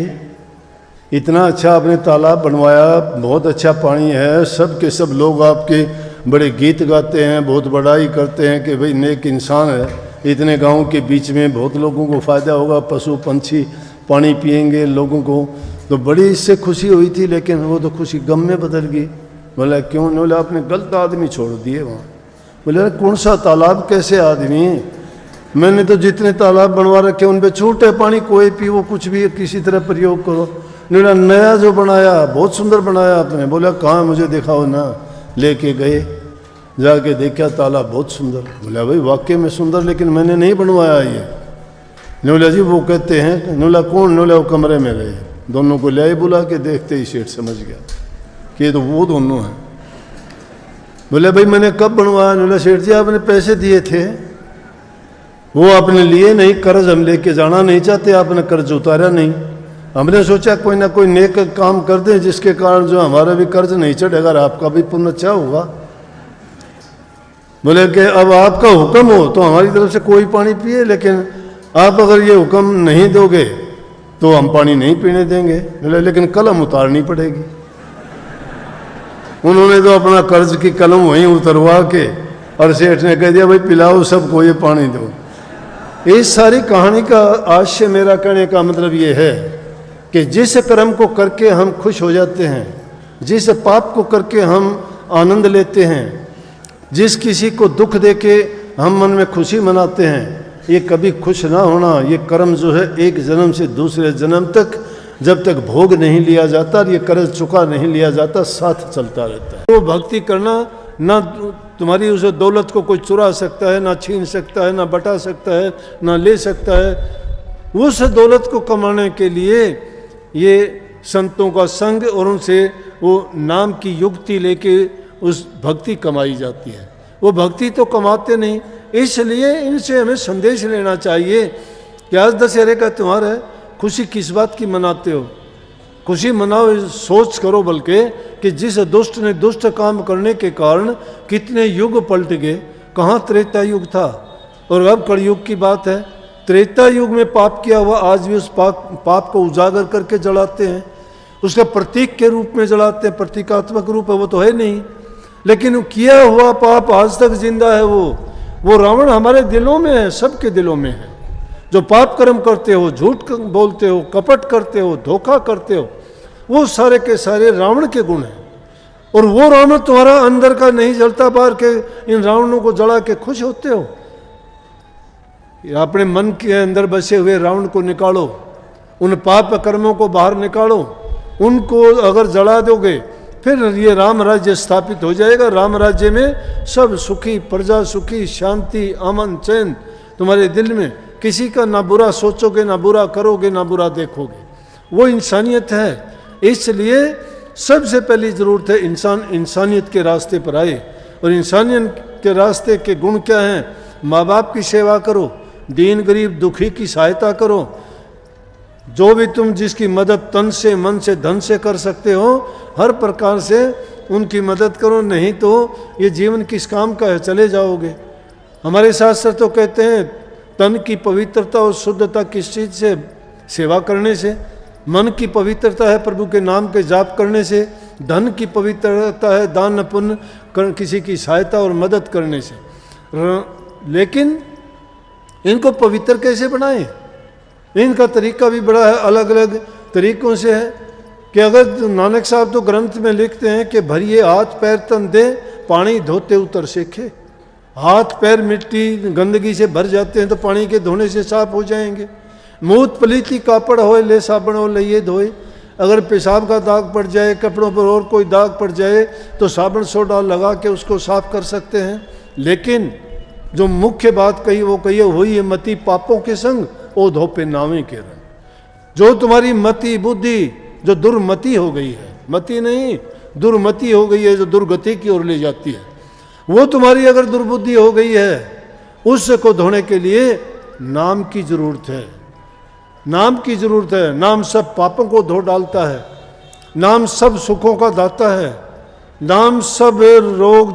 इतना अच्छा आपने तालाब बनवाया, बहुत अच्छा पानी है, सब के सब लोग आपके बड़े गीत गाते हैं, बहुत बड़ाई करते हैं कि भाई नेक इंसान है, इतने गांव के बीच में बहुत लोगों को फ़ायदा होगा, पशु पंछी पानी पिएंगे लोगों को। तो बड़ी इससे खुशी हुई थी, लेकिन वो तो खुशी गम में बदल गई। बोला क्यों? बोले आपने गलत आदमी छोड़ दिए वहाँ। बोले कौन सा तालाब, कैसे आदमी? मैंने तो जितने तालाब बनवा रखे उन पे छूट है, पानी कोई पियो, कुछ भी किसी तरह प्रयोग करो। बोला नया जो बनाया बहुत सुंदर बनाया आपने। बोला कहाँ, मुझे दिखाओ ना। लेके गए, जाके देखा तालाब बहुत सुंदर। बोला भाई वाकई में सुंदर, लेकिन मैंने नहीं बनवाया ये। बोला जी वो कहते हैं। बोला कौन? बोला वो कमरे में गए, दोनों को ले बुला के, देखते ही सेठ समझ गया कि ये तो वो दोनों हैं। बोले भाई मैंने कब बनवाया? बोला सेठ जी आपने पैसे दिए थे, वो आपने लिए नहीं, कर्ज हम लेके जाना नहीं चाहते, आपने कर्ज उतारा नहीं, हमने सोचा कोई ना कोई नेक काम कर दें जिसके कारण जो हमारा भी कर्ज नहीं चढ़ेगा और आपका भी पुण्य अच्छा होगा। बोले कि अब आपका हुक्म हो तो हमारी तरफ से कोई पानी पिए, लेकिन आप अगर ये हुक्म नहीं दोगे तो हम पानी नहीं पीने देंगे। बोले लेकिन कलम उतारनी पड़ेगी। उन्होंने तो अपना कर्ज की कलम वहीं उतरवा के और सेठ ने कह दिया भाई पिलाओ सबको ये पानी दो। इस सारी कहानी का आज से मेरा कहने का मतलब ये है कि जिस कर्म को करके हम खुश हो जाते हैं, जिस पाप को करके हम आनंद लेते हैं, जिस किसी को दुख देके हम मन में खुशी मनाते हैं, ये कभी खुश ना होना, ये कर्म जो है एक जन्म से दूसरे जन्म तक जब तक भोग नहीं लिया जाता और ये कर्ज चुका नहीं लिया जाता साथ चलता रहता है। तो भक्ति करना ना तुम्हारी उस दौलत को कोई चुरा सकता है, ना छीन सकता है, ना बटा सकता है, ना ले सकता है। उस दौलत को कमाने के लिए ये संतों का संग और उनसे वो नाम की युक्ति लेके उस भक्ति कमाई जाती है। वो भक्ति तो कमाते नहीं। इसलिए इनसे हमें संदेश लेना चाहिए कि आज दशहरे का त्यौहार है, खुशी किस बात की मनाते हो? खुशी मनाओ, सोच करो बल्कि कि जिस दुष्ट ने दुष्ट काम करने के कारण कितने युग पलट गए। कहाँ त्रेता युग था और अब कलयुग की बात है। त्रेता युग में पाप किया हुआ आज भी उस पाप को उजागर करके जलाते हैं, उसका प्रतीक के रूप में जलाते हैं, प्रतीकात्मक रूप है वो तो है नहीं, लेकिन किया हुआ पाप आज तक जिंदा है। वो रावण हमारे दिलों में है, सबके दिलों में है। जो पाप कर्म करते हो, झूठ बोलते हो, कपट करते हो, धोखा करते हो, वो सारे के सारे रावण के गुण हैं। और वो रावण तुम्हारा अंदर का नहीं जलता, बाहर के इन रावणों को जला के खुश होते हो। अपने मन के अंदर बसे हुए रावण को निकालो, उन पाप कर्मों को बाहर निकालो, उनको अगर जला दोगे फिर ये राम राज्य स्थापित हो जाएगा। राम राज्य में सब सुखी, प्रजा सुखी, शांति, अमन, चैन तुम्हारे दिल में। किसी का ना बुरा सोचोगे, ना बुरा करोगे, ना बुरा देखोगे। वो इंसानियत है। इसलिए सबसे पहली ज़रूरत है इंसान इंसानियत के रास्ते पर आए। और इंसानियत के रास्ते के गुण क्या हैं? माँ बाप की सेवा करो, दीन गरीब दुखी की सहायता करो, जो भी तुम जिसकी मदद तन से, मन से, धन से कर सकते हो, हर प्रकार से उनकी मदद करो। नहीं तो ये जीवन किस काम का है, चले जाओगे। हमारे शास्त्र तो कहते हैं तन की पवित्रता और शुद्धता किस चीज़ से? सेवा करने से। मन की पवित्रता है प्रभु के नाम के जाप करने से। धन की पवित्रता है दान पुण्य, किसी की सहायता और मदद करने से। लेकिन इनको पवित्र कैसे बनाएं? इनका तरीका भी बड़ा है, अलग अलग तरीकों से है। कि अगर नानक साहब तो ग्रंथ में लिखते हैं कि भरिए हाथ पैर तन दे, पानी धोते उतर सीखे। हाथ पैर मिट्टी गंदगी से भर जाते हैं तो पानी के धोने से साफ हो जाएंगे। मूत पलीती कापड़ होए ले साबण हो लइए धोए। अगर पेशाब का दाग पड़ जाए, कपड़ों पर और कोई दाग पड़ जाए तो साबुन सोडा लगा के उसको साफ कर सकते हैं। लेकिन जो मुख्य बात कही वो कही हुई है, मति पापों के संग ओ धोपे नावे के रंग। जो तुम्हारी मति बुद्धि जो दुर्मति हो गई है, मति नहीं दुर्मति हो गई है, जो दुर्गति की ओर ले जाती है, वो तुम्हारी अगर दुर्बुद्धि हो गई है, उसको धोने के लिए नाम की जरूरत है। नाम की जरूरत है। नाम सब पापों को धो डालता है। नाम सब सुखों का दाता है। नाम सब रोग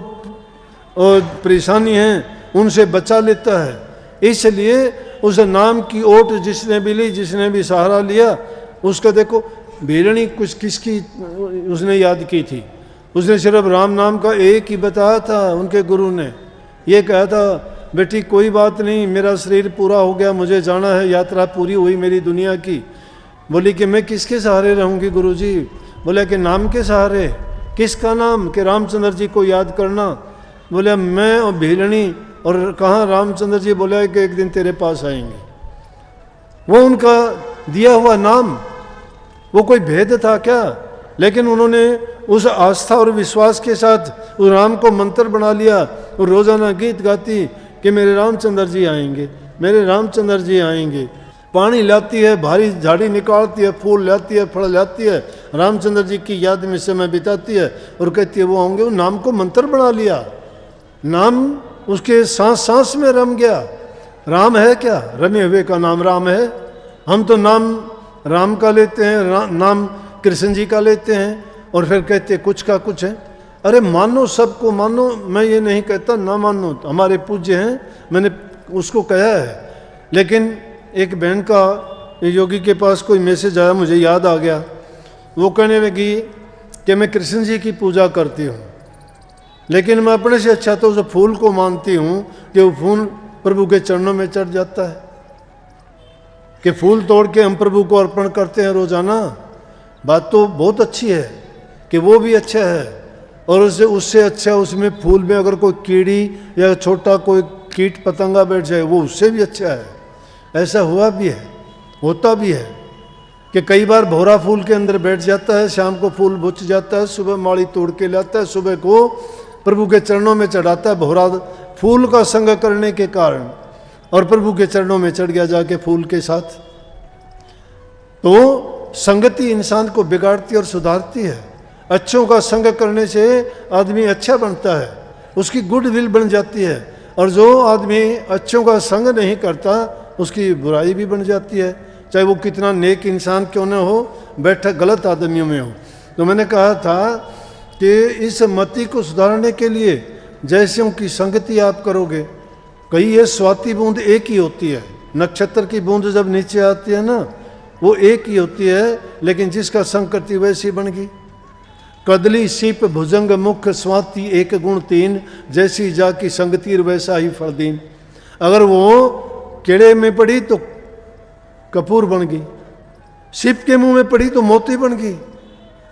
और परेशानी हैं उनसे बचा लेता है। इसलिए उस नाम की ओट जिसने भी ली, जिसने भी सहारा लिया, उसका देखो भेड़नी कुछ किसकी उसने याद की थी? उसने सिर्फ राम नाम का एक ही बताया था। उनके गुरु ने ये कहा था, बेटी कोई बात नहीं, मेरा शरीर पूरा हो गया, मुझे जाना है, यात्रा पूरी हुई मेरी दुनिया की। बोली कि मैं किसके सहारे रहूँगी गुरुजी? बोला कि नाम के सहारे। किसका नाम? कि रामचंद्र जी को याद करना। बोले मैं और भेड़नी और कहाँ रामचंद्र जी? बोला कि एक दिन तेरे पास आएंगे। वो उनका दिया हुआ नाम, वो कोई भेद था क्या? लेकिन उन्होंने उस आस्था और विश्वास के साथ उस राम को मंत्र बना लिया और रोजाना गीत गाती कि मेरे रामचंद्र जी आएंगे, मेरे रामचंद्र जी आएंगे। पानी लाती है, भारी झाड़ी निकालती है, फूल लाती है, फल लाती है, रामचंद्र जी की याद में समय बिताती है और कहती है वो आएंगे। वो नाम को मंत्र बना लिया। नाम उसके सांस सांस में रम गया। राम है क्या? रमे हुए का नाम राम है। हम तो नाम राम का लेते हैं, नाम कृष्ण जी का लेते हैं और फिर कहते हैं कुछ का कुछ है। अरे मानो, सबको मानो, मैं ये नहीं कहता ना मानो, हमारे पूज्य हैं, मैंने उसको कहा है। लेकिन एक बहन का योगी के पास कोई मैसेज आया, मुझे याद आ गया। वो कहने लगी कि मैं कृष्ण जी की पूजा करती हूँ, लेकिन मैं अपने से अच्छा तो उस फूल को मानती हूँ कि वो फूल प्रभु के चरणों में चढ़ जाता है, कि फूल तोड़ के हम प्रभु को अर्पण करते हैं रोजाना। बात तो बहुत अच्छी है कि वो भी अच्छा है, और उससे अच्छा उसमें फूल में अगर कोई कीड़ी या छोटा कोई कीट पतंगा बैठ जाए वो उससे भी अच्छा है। ऐसा हुआ भी है, होता भी है कि कई बार भौरा फूल के अंदर बैठ जाता है, शाम को फूल बुझ जाता है, सुबह माली तोड़ के लाता है, सुबह को प्रभु के चरणों में चढ़ाता है। भौरा फूल का संग करने के कारण और प्रभु के चरणों में चढ़ गया जाके फूल के साथ। तो संगति इंसान को बिगाड़ती और सुधारती है। अच्छों का संग करने से आदमी अच्छा बनता है, उसकी गुडविल बन जाती है। और जो आदमी अच्छों का संग नहीं करता उसकी बुराई भी बन जाती है, चाहे वो कितना नेक इंसान क्यों न हो, बैठा गलत आदमियों में हो। तो मैंने कहा था कि इस मति को सुधारने के लिए जैसे की संगति आप करोगे, कहीं ये स्वाति बूंद एक ही होती है, नक्षत्र की बूंद जब नीचे आती है ना वो एक ही होती है, लेकिन जिसका संग करती वैसी बन गई। कदली सीप भुजंग मुख स्वाति एक गुण तीन, जैसी जा की संगतीर वैसा ही फरदीन। अगर वो केड़े में पड़ी तो कपूर बन गई, सीप के मुंह में पड़ी तो मोती बन गई,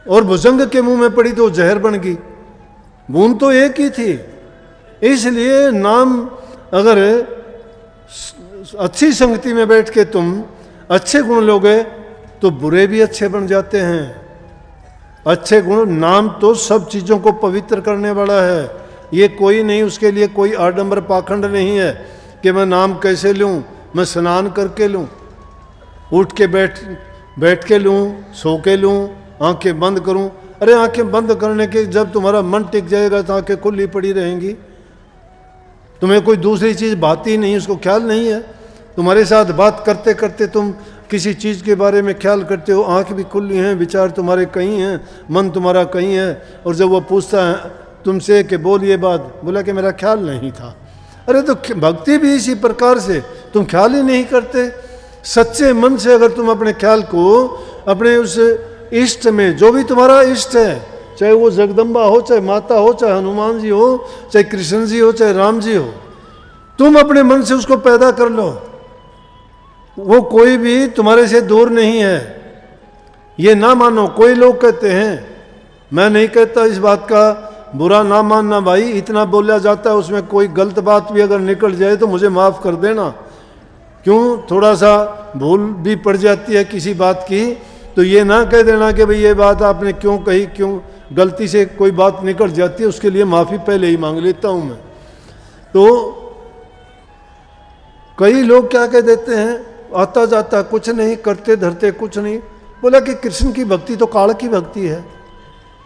और भुजंग के मुंह में पड़ी तो जहर बन गई। बूंद तो एक ही थी। इसलिए नाम अगर अच्छी संगति में बैठ के तुम अच्छे गुण लोगे तो बुरे भी अच्छे बन जाते हैं। अच्छे गुण, नाम तो सब चीज़ों को पवित्र करने वाला है। ये कोई नहीं, उसके लिए कोई आडंबर पाखंड नहीं है कि मैं नाम कैसे लूँ, मैं स्नान करके लूँ, उठ के बैठ के लूँ, सो के लूँ, आंखें बंद करूँ। अरे आंखें बंद करने के जब तुम्हारा मन टिक जाएगा तो आंखें खुली पड़ी रहेंगी। तुम्हें कोई दूसरी चीज़ भाती नहीं, उसको ख्याल नहीं है। तुम्हारे साथ बात करते करते तुम किसी चीज़ के बारे में ख्याल करते हो, आंख भी खुली हैं, विचार तुम्हारे कहीं हैं, मन तुम्हारा कहीं है। और जब वो पूछता है तुमसे कि बोल ये बात, बोला कि मेरा ख्याल नहीं था। अरे तो भक्ति भी इसी प्रकार से, तुम ख्याल ही नहीं करते। सच्चे मन से अगर तुम अपने ख्याल को अपने उस इष्ट में, जो भी तुम्हारा इष्ट है, चाहे वो जगदम्बा हो, चाहे माता हो, चाहे हनुमान जी हो, चाहे कृष्ण जी हो, चाहे राम जी हो, तुम अपने मन से उसको पैदा कर लो। वो कोई भी तुम्हारे से दूर नहीं है, ये ना मानो। कोई लोग कहते हैं, मैं नहीं कहता इस बात का बुरा ना मानना भाई, इतना बोला जाता है, उसमें कोई गलत बात भी अगर निकल जाए तो मुझे माफ़ कर देना। क्यों, थोड़ा सा भूल भी पड़ जाती है किसी बात की, तो ये ना कह देना कि भाई ये बात आपने क्यों कही, क्यों गलती से कोई बात निकल जाती है, उसके लिए माफ़ी पहले ही मांग लेता हूँ मैं। तो कई लोग क्या कह देते हैं, आता जाता कुछ नहीं, करते धरते कुछ नहीं। बोला कि कृष्ण की भक्ति तो काल की भक्ति है,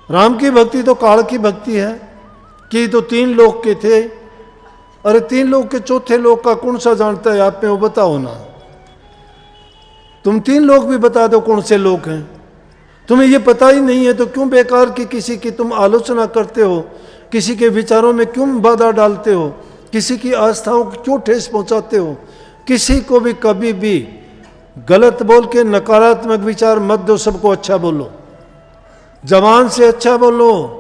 राम की भक्ति तो काल की भक्ति है, कि तो 3 लोक के थे। अरे 3 लोक के चौथे लोक का कौन सा जानता है आप में, वो बताओ ना। तुम 3 लोक भी बता दो कौन से लोक हैं, तुम्हें ये पता ही नहीं है तो क्यों बेकार की किसी की तुम आलोचना करते हो, किसी के विचारों में क्यों बाधा डालते हो, किसी की आस्थाओं को क्यों ठेस पहुंचाते हो। किसी को भी कभी भी गलत बोल के नकारात्मक विचार मत दो, सबको अच्छा बोलो, जबान से अच्छा बोलो।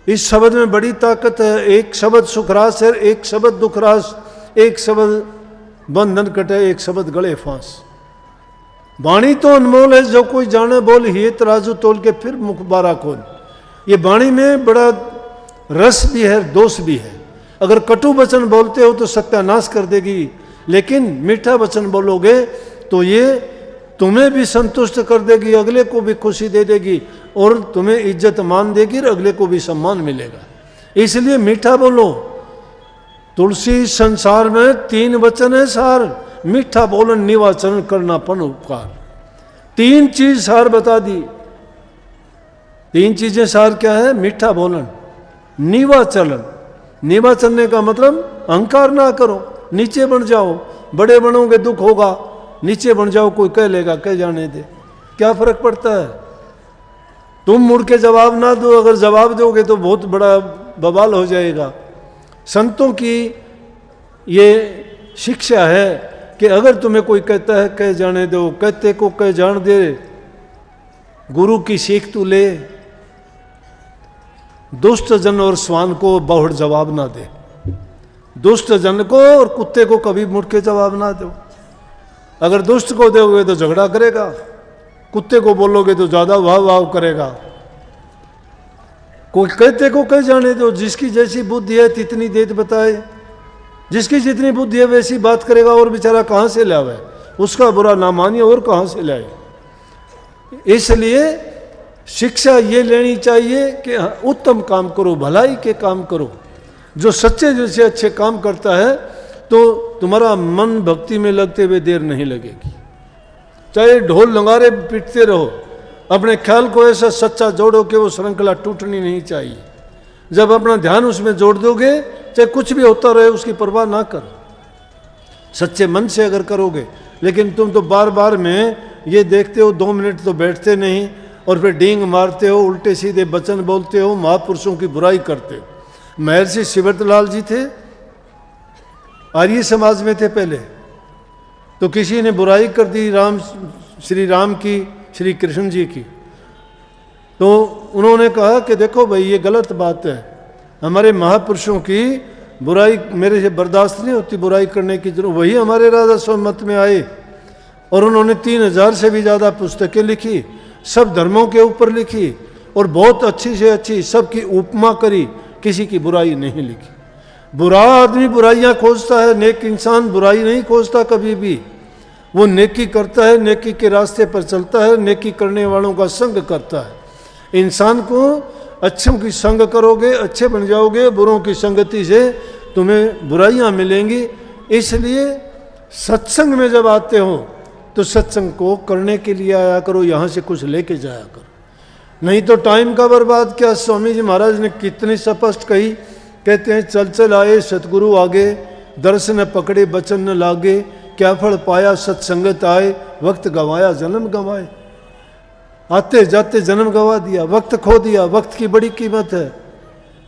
इस शब्द में बड़ी ताकत है। एक शब्द सुखरास है, एक शब्द दुखरास, एक शब्द बंधन कटे, एक शब्द गले फांस। वाणी तो अनमोल है, जो कोई जाने बोल ही तराजू तोल के फिर मुख बारा खोल। ये वाणी में बड़ा रस भी है, दोष भी है। अगर कटु वचन बोलते हो तो सत्यानाश कर देगी, लेकिन मीठा वचन बोलोगे तो ये तुम्हें भी संतुष्ट कर देगी, अगले को भी खुशी दे देगी, और तुम्हें इज्जत मान देगी और अगले को भी सम्मान मिलेगा। इसलिए मीठा बोलो। तुलसी संसार में 3 वचन है सार, मीठा बोलन निवाचन करना पन उपकार। 3 चीज सार बता दी। 3 चीजें सार क्या है? मीठा बोलन, निवाचलन। निवाचलने का मतलब अहंकार ना करो, नीचे बन जाओ। बड़े बनोगे दुख होगा, नीचे बन जाओ, कोई कह लेगा, कह जाने दे, क्या फर्क पड़ता है। तुम मुड़ के जवाब ना दो, अगर जवाब दोगे तो बहुत बड़ा बवाल हो जाएगा। संतों की ये शिक्षा है कि अगर तुम्हें कोई कहता है कह जाने दो, कहते को कह जान दे। गुरु की सीख तू ले, दुष्ट जन और स्वान को बहुड़ जवाब ना दे। दुष्ट जन को और कुत्ते को कभी मुड़ के जवाब ना दो। अगर दुष्ट को दोगे तो झगड़ा करेगा, कुत्ते को बोलोगे तो ज्यादा वाह वाह करेगा। कोई कहते को कह जाने दो, जिसकी जैसी बुद्धि है तितनी देत बताए। जिसकी जितनी बुद्धि है वैसी बात करेगा, और बेचारा कहाँ से लावे, उसका बुरा ना मानिए और कहाँ से लाए। इसलिए शिक्षा ये लेनी चाहिए कि उत्तम काम करो, भलाई के काम करो। जो सच्चे दिल से अच्छे काम करता है तो तुम्हारा मन भक्ति में लगते हुए देर नहीं लगेगी। चाहे ढोल नगारे पीटते रहो, अपने ख्याल को ऐसा सच्चा जोड़ो कि वो श्रृंखला टूटनी नहीं चाहिए। जब अपना ध्यान उसमें जोड़ दोगे, चाहे कुछ भी होता रहे उसकी परवाह ना कर, सच्चे मन से अगर करोगे। लेकिन तुम तो बार बार में ये देखते हो, 2 मिनट तो बैठते नहीं और फिर डींग मारते हो, उल्टे सीधे वचन बोलते हो, महापुरुषों की बुराई करते हो। महर्षि शिवरतलाल जी थे, आर्य समाज में थे पहले, तो किसी ने बुराई कर दी श्री राम की, श्री कृष्ण जी की, तो उन्होंने कहा कि देखो भाई ये गलत बात है, हमारे महापुरुषों की बुराई मेरे से बर्दाश्त नहीं होती, बुराई करने की जरूरत। वही हमारे राजा स्वमत में आए और उन्होंने 3000 से भी ज़्यादा पुस्तकें लिखी, सब धर्मों के ऊपर लिखी और बहुत अच्छी से अच्छी सबकी उपमा करी, किसी की बुराई नहीं लिखी। बुरा आदमी बुराइयां खोजता है, नेक इंसान बुराई नहीं खोजता कभी भी। वो नेकी करता है, नेकी के रास्ते पर चलता है, नेकी करने वालों का संग करता है। इंसान को अच्छों की संग करोगे अच्छे बन जाओगे, बुरों की संगति से तुम्हें बुराइयां मिलेंगी। इसलिए सत्संग में जब आते हो तो सत्संग को करने के लिए आया करो, यहाँ से कुछ लेके जाया करो, नहीं तो टाइम का बर्बाद क्या। स्वामी जी महाराज ने कितनी स्पष्ट कही, कहते हैं चल चल आए सतगुरु आगे, दर्शन पकड़े बचन न लागे, क्या फल पाया सत्संगत आए, वक्त गंवाया जन्म गंवाए। आते जाते जन्म गंवा दिया, वक्त खो दिया, वक्त की बड़ी कीमत है।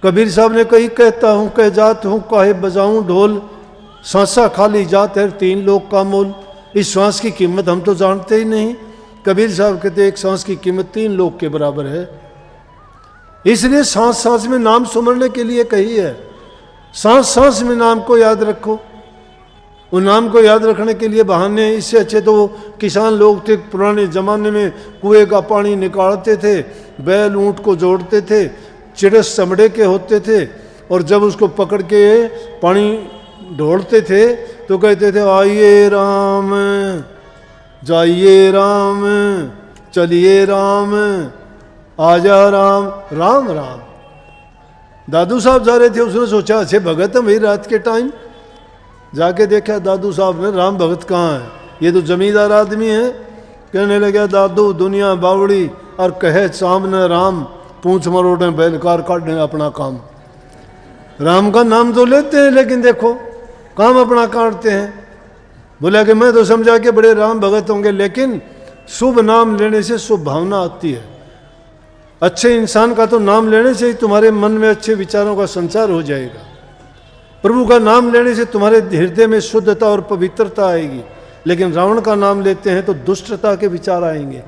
कबीर साहब ने कही, कहता हूँ कह जात हूँ काहे बजाऊं ढोल, सांसा खाली जात है 3 लोग का मोल। इस सांस की कीमत हम तो जानते ही नहीं। कबीर साहब कहते एक सांस की कीमत 3 लोग के बराबर है। इसलिए सांस सांस में नाम सुमरने के लिए कही है। सांस सांस में नाम को याद रखो। उन नाम को याद रखने के लिए बहाने, इससे अच्छे तो किसान लोग थे पुराने ज़माने में, कुएं का पानी निकालते थे, बैल ऊँट को जोड़ते थे, चिड़स चमड़े के होते थे, और जब उसको पकड़ के पानी ढोलते थे तो कहते थे आइए राम, जाइए राम, चलिए राम, आजा राम, राम राम। दादू साहब जा रहे थे, उसने सोचा अच्छे भगत है भाई, रात के टाइम जाके देखा दादू साहब ने, राम भगत कहाँ है, ये तो जमींदार आदमी है। कहने लगा दादू दुनिया बावड़ी और कहे सामने राम, पूंछ मरोड़े बैलकार काटने अपना काम। राम का नाम तो लेते हैं लेकिन देखो काम अपना काटते हैं। बोला कि मैं तो समझा के बड़े राम भगत होंगे, लेकिन शुभ नाम लेने से शुभ भावना आती है। अच्छे इंसान का तो नाम लेने से ही तुम्हारे मन में अच्छे विचारों का संचार हो जाएगा। प्रभु का नाम लेने से तुम्हारे हृदय में शुद्धता और पवित्रता आएगी। लेकिन रावण का नाम लेते हैं तो दुष्टता के विचार आएंगे,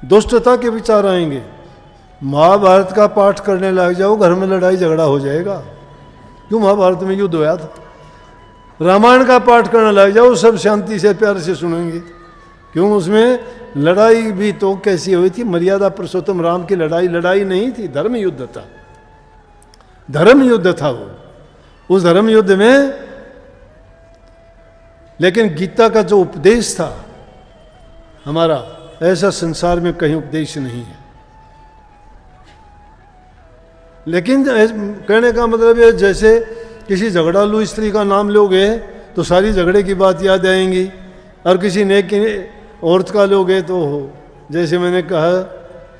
दुष्टता के विचार आएंगे। महाभारत का पाठ करने लग जाओ, घर में लड़ाई झगड़ा हो जाएगा। क्यों? महाभारत में युद्ध होया था। रामायण का पाठ करने लग जाओ, सब शांति से प्यार से सुनेंगे। क्यों? उसमें लड़ाई भी तो कैसी हुई थी, मर्यादा पुरुषोत्तम राम की लड़ाई लड़ाई नहीं थी, धर्म युद्ध था, धर्म युद्ध था वो। उस धर्म युद्ध में लेकिन गीता का जो उपदेश था हमारा, ऐसा संसार में कहीं उपदेश नहीं है। लेकिन कहने का मतलब है, जैसे किसी झगड़ालू स्त्री का नाम लोगे तो सारी झगड़े की बात याद आएंगी, और किसी नेक औरत का लोगे तो जैसे मैंने कहा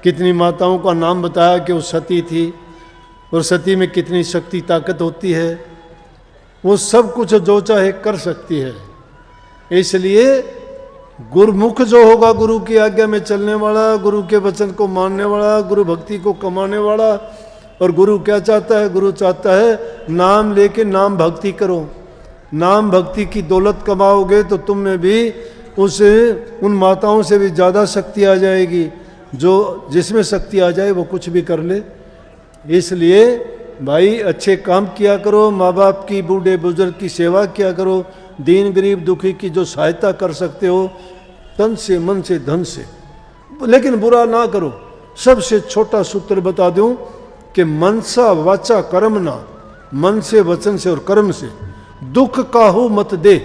कितनी माताओं का नाम बताया कि वो सती थी, और सती में कितनी शक्ति ताकत होती है, वो सब कुछ जो चाहे कर सकती है। इसलिए गुरुमुख जो होगा, गुरु की आज्ञा में चलने वाला, गुरु के वचन को मानने वाला, गुरु भक्ति को कमाने वाला। और गुरु क्या चाहता है? गुरु चाहता है नाम लेके नाम भक्ति करो। नाम भक्ति की दौलत कमाओगे तो तुम में भी उन माताओं से भी ज़्यादा शक्ति आ जाएगी। जो जिसमें शक्ति आ जाए वो कुछ भी कर ले। इसलिए भाई अच्छे काम किया करो, माँ बाप की, बूढ़े बुजुर्ग की सेवा किया करो, दीन गरीब दुखी की जो सहायता कर सकते हो तन से, मन से, धन से, लेकिन बुरा ना करो। सबसे छोटा सूत्र बता दूं कि मनसा वाचा कर्मना, मन से, वचन से और कर्म से दुख काहू मत दे,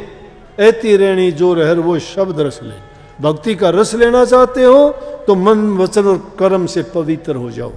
ऐती रेणी जो रहर वो शब्द रस ले। भक्ति का रस लेना चाहते हो तो मन, वचन और कर्म से पवित्र हो जाओ।